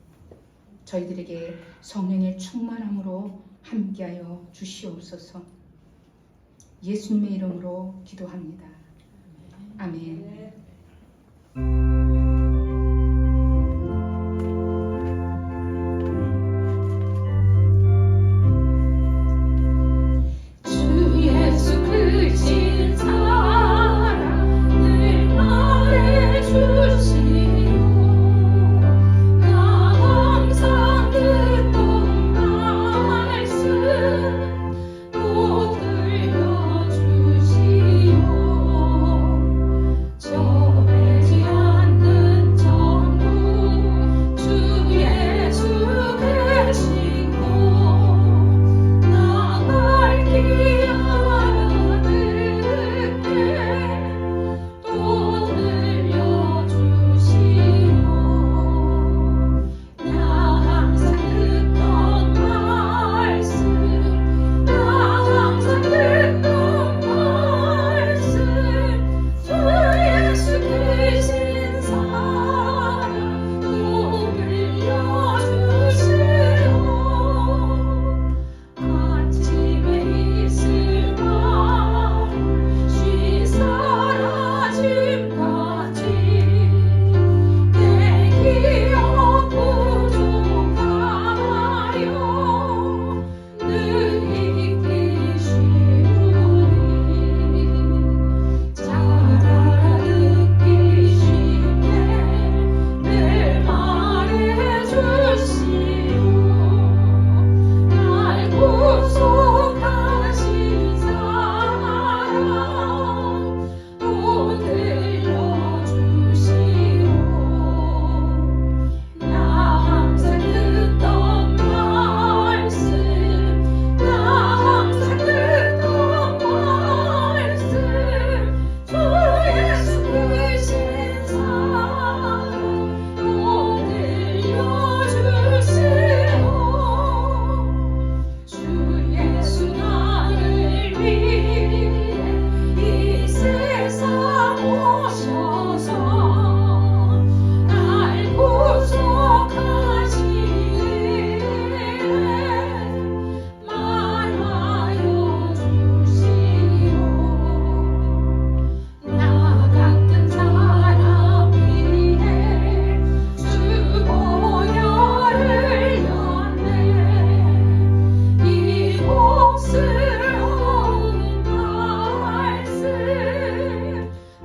저희들에게 성령의 충만함으로 함께하여 주시옵소서. 예수님의 이름으로 기도합니다. 아멘. 주 예수 크신 사랑을 말해주시오. 나 항상 듣던 말씀 못 들려주시오. 정해지 않는 정부 주 예수 계신 곳 나갈 길 알아듣게 또 들려주시오. 나 항상 듣던 말씀 나 항상 듣던 말씀 주 예수 계신 사랑 또 들려주시오. 아침에 있을 마음 쉬 사라짐까지 내 기억 부족하여 늘 이기시오니 잘 알아듣기 쉽게 늘 말해주시오. 날 구속하신 사랑 또 들려주시오. 나 항상 듣던 말씀 나 항상 듣던 말씀 주 예수 크신 사랑 또 들려주시오. 주 예수 나를 위해 이 세상 오셔서 날 구속하시기를 말하여 주시오. 나 같은 사람 위해 주 보혈을 흘렸네. 이 복스러운 말씀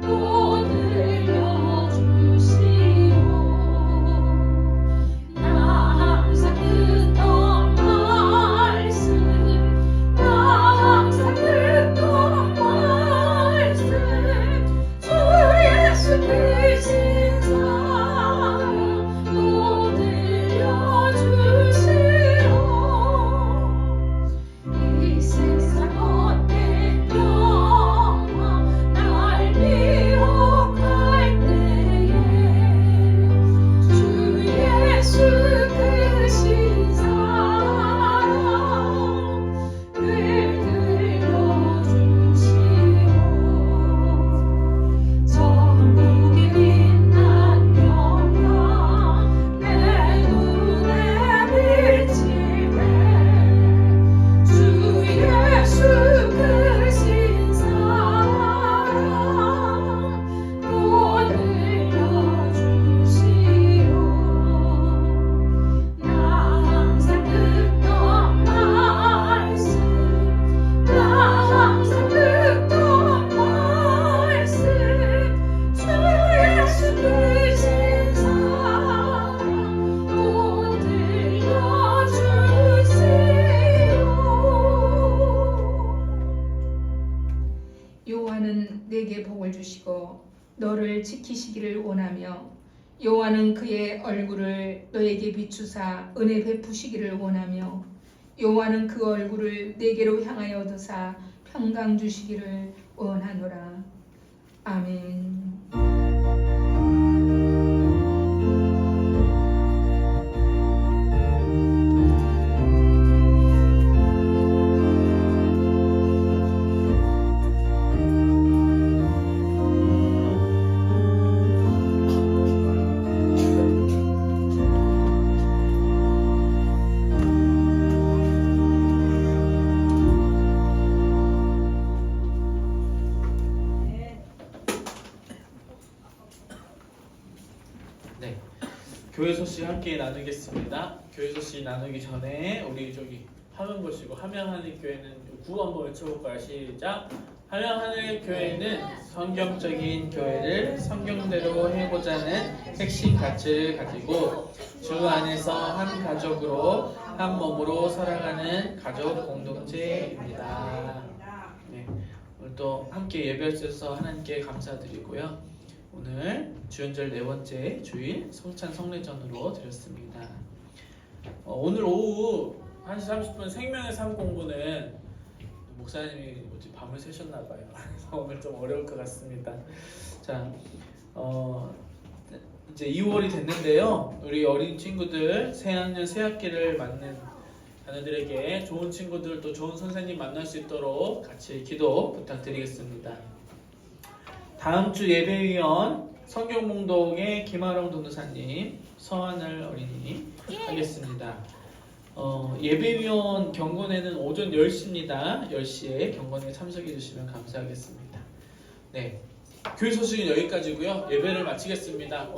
또 들려주시오. 나 항상 듣던 말씀 나 항상 듣던 말씀 주 예수 크신 사랑 또 들려주시오. 이 세상 내게 복을 주시고 너를 지키시기를 원하며 여호와는 그의 얼굴을 너에게 비추사 은혜 베푸시기를 원하며 여호와는 그 얼굴을 내게로 향하여 드사 평강 주시기를 원하노라. 아멘. 네, 교회 소식 함께 나누겠습니다. 교회 소식 나누기 전에 우리 저기 화면 보시고 함양하늘 교회는 구호 한번 외쳐볼까요? 시작. 함양하늘 교회는 성경적인 교회를 성경대로 해보자는 핵심 가치를 가지고 주 안에서 한 가족으로 한 몸으로 살아가는 가족 공동체입니다. 네, 오늘 또 함께 예배할 수 있어서 하나님께 감사드리고요. 오늘 주연절 4번째 주일 성찬 성례전으로 드렸습니다. 오늘 오후 1시 30분 생명의 삶 공부는 목사님이 밤을 새셨나봐요. 그래서 오늘 좀 어려울 것 같습니다. 자, 이제 2월이 됐는데요. 우리 어린 친구들 새학년 새학기를 맞는 자녀들에게 좋은 친구들 또 좋은 선생님 만날 수 있도록 같이 기도 부탁드리겠습니다. 다음 주 예배위원 성경봉독의 김아령 도노사님, 서하늘 어린이 하겠습니다. 예배위원 경건회는 오전 10시입니다. 10시에 경건회에 참석해 주시면 감사하겠습니다. 네, 교회 소식은 여기까지고요. 예배를 마치겠습니다.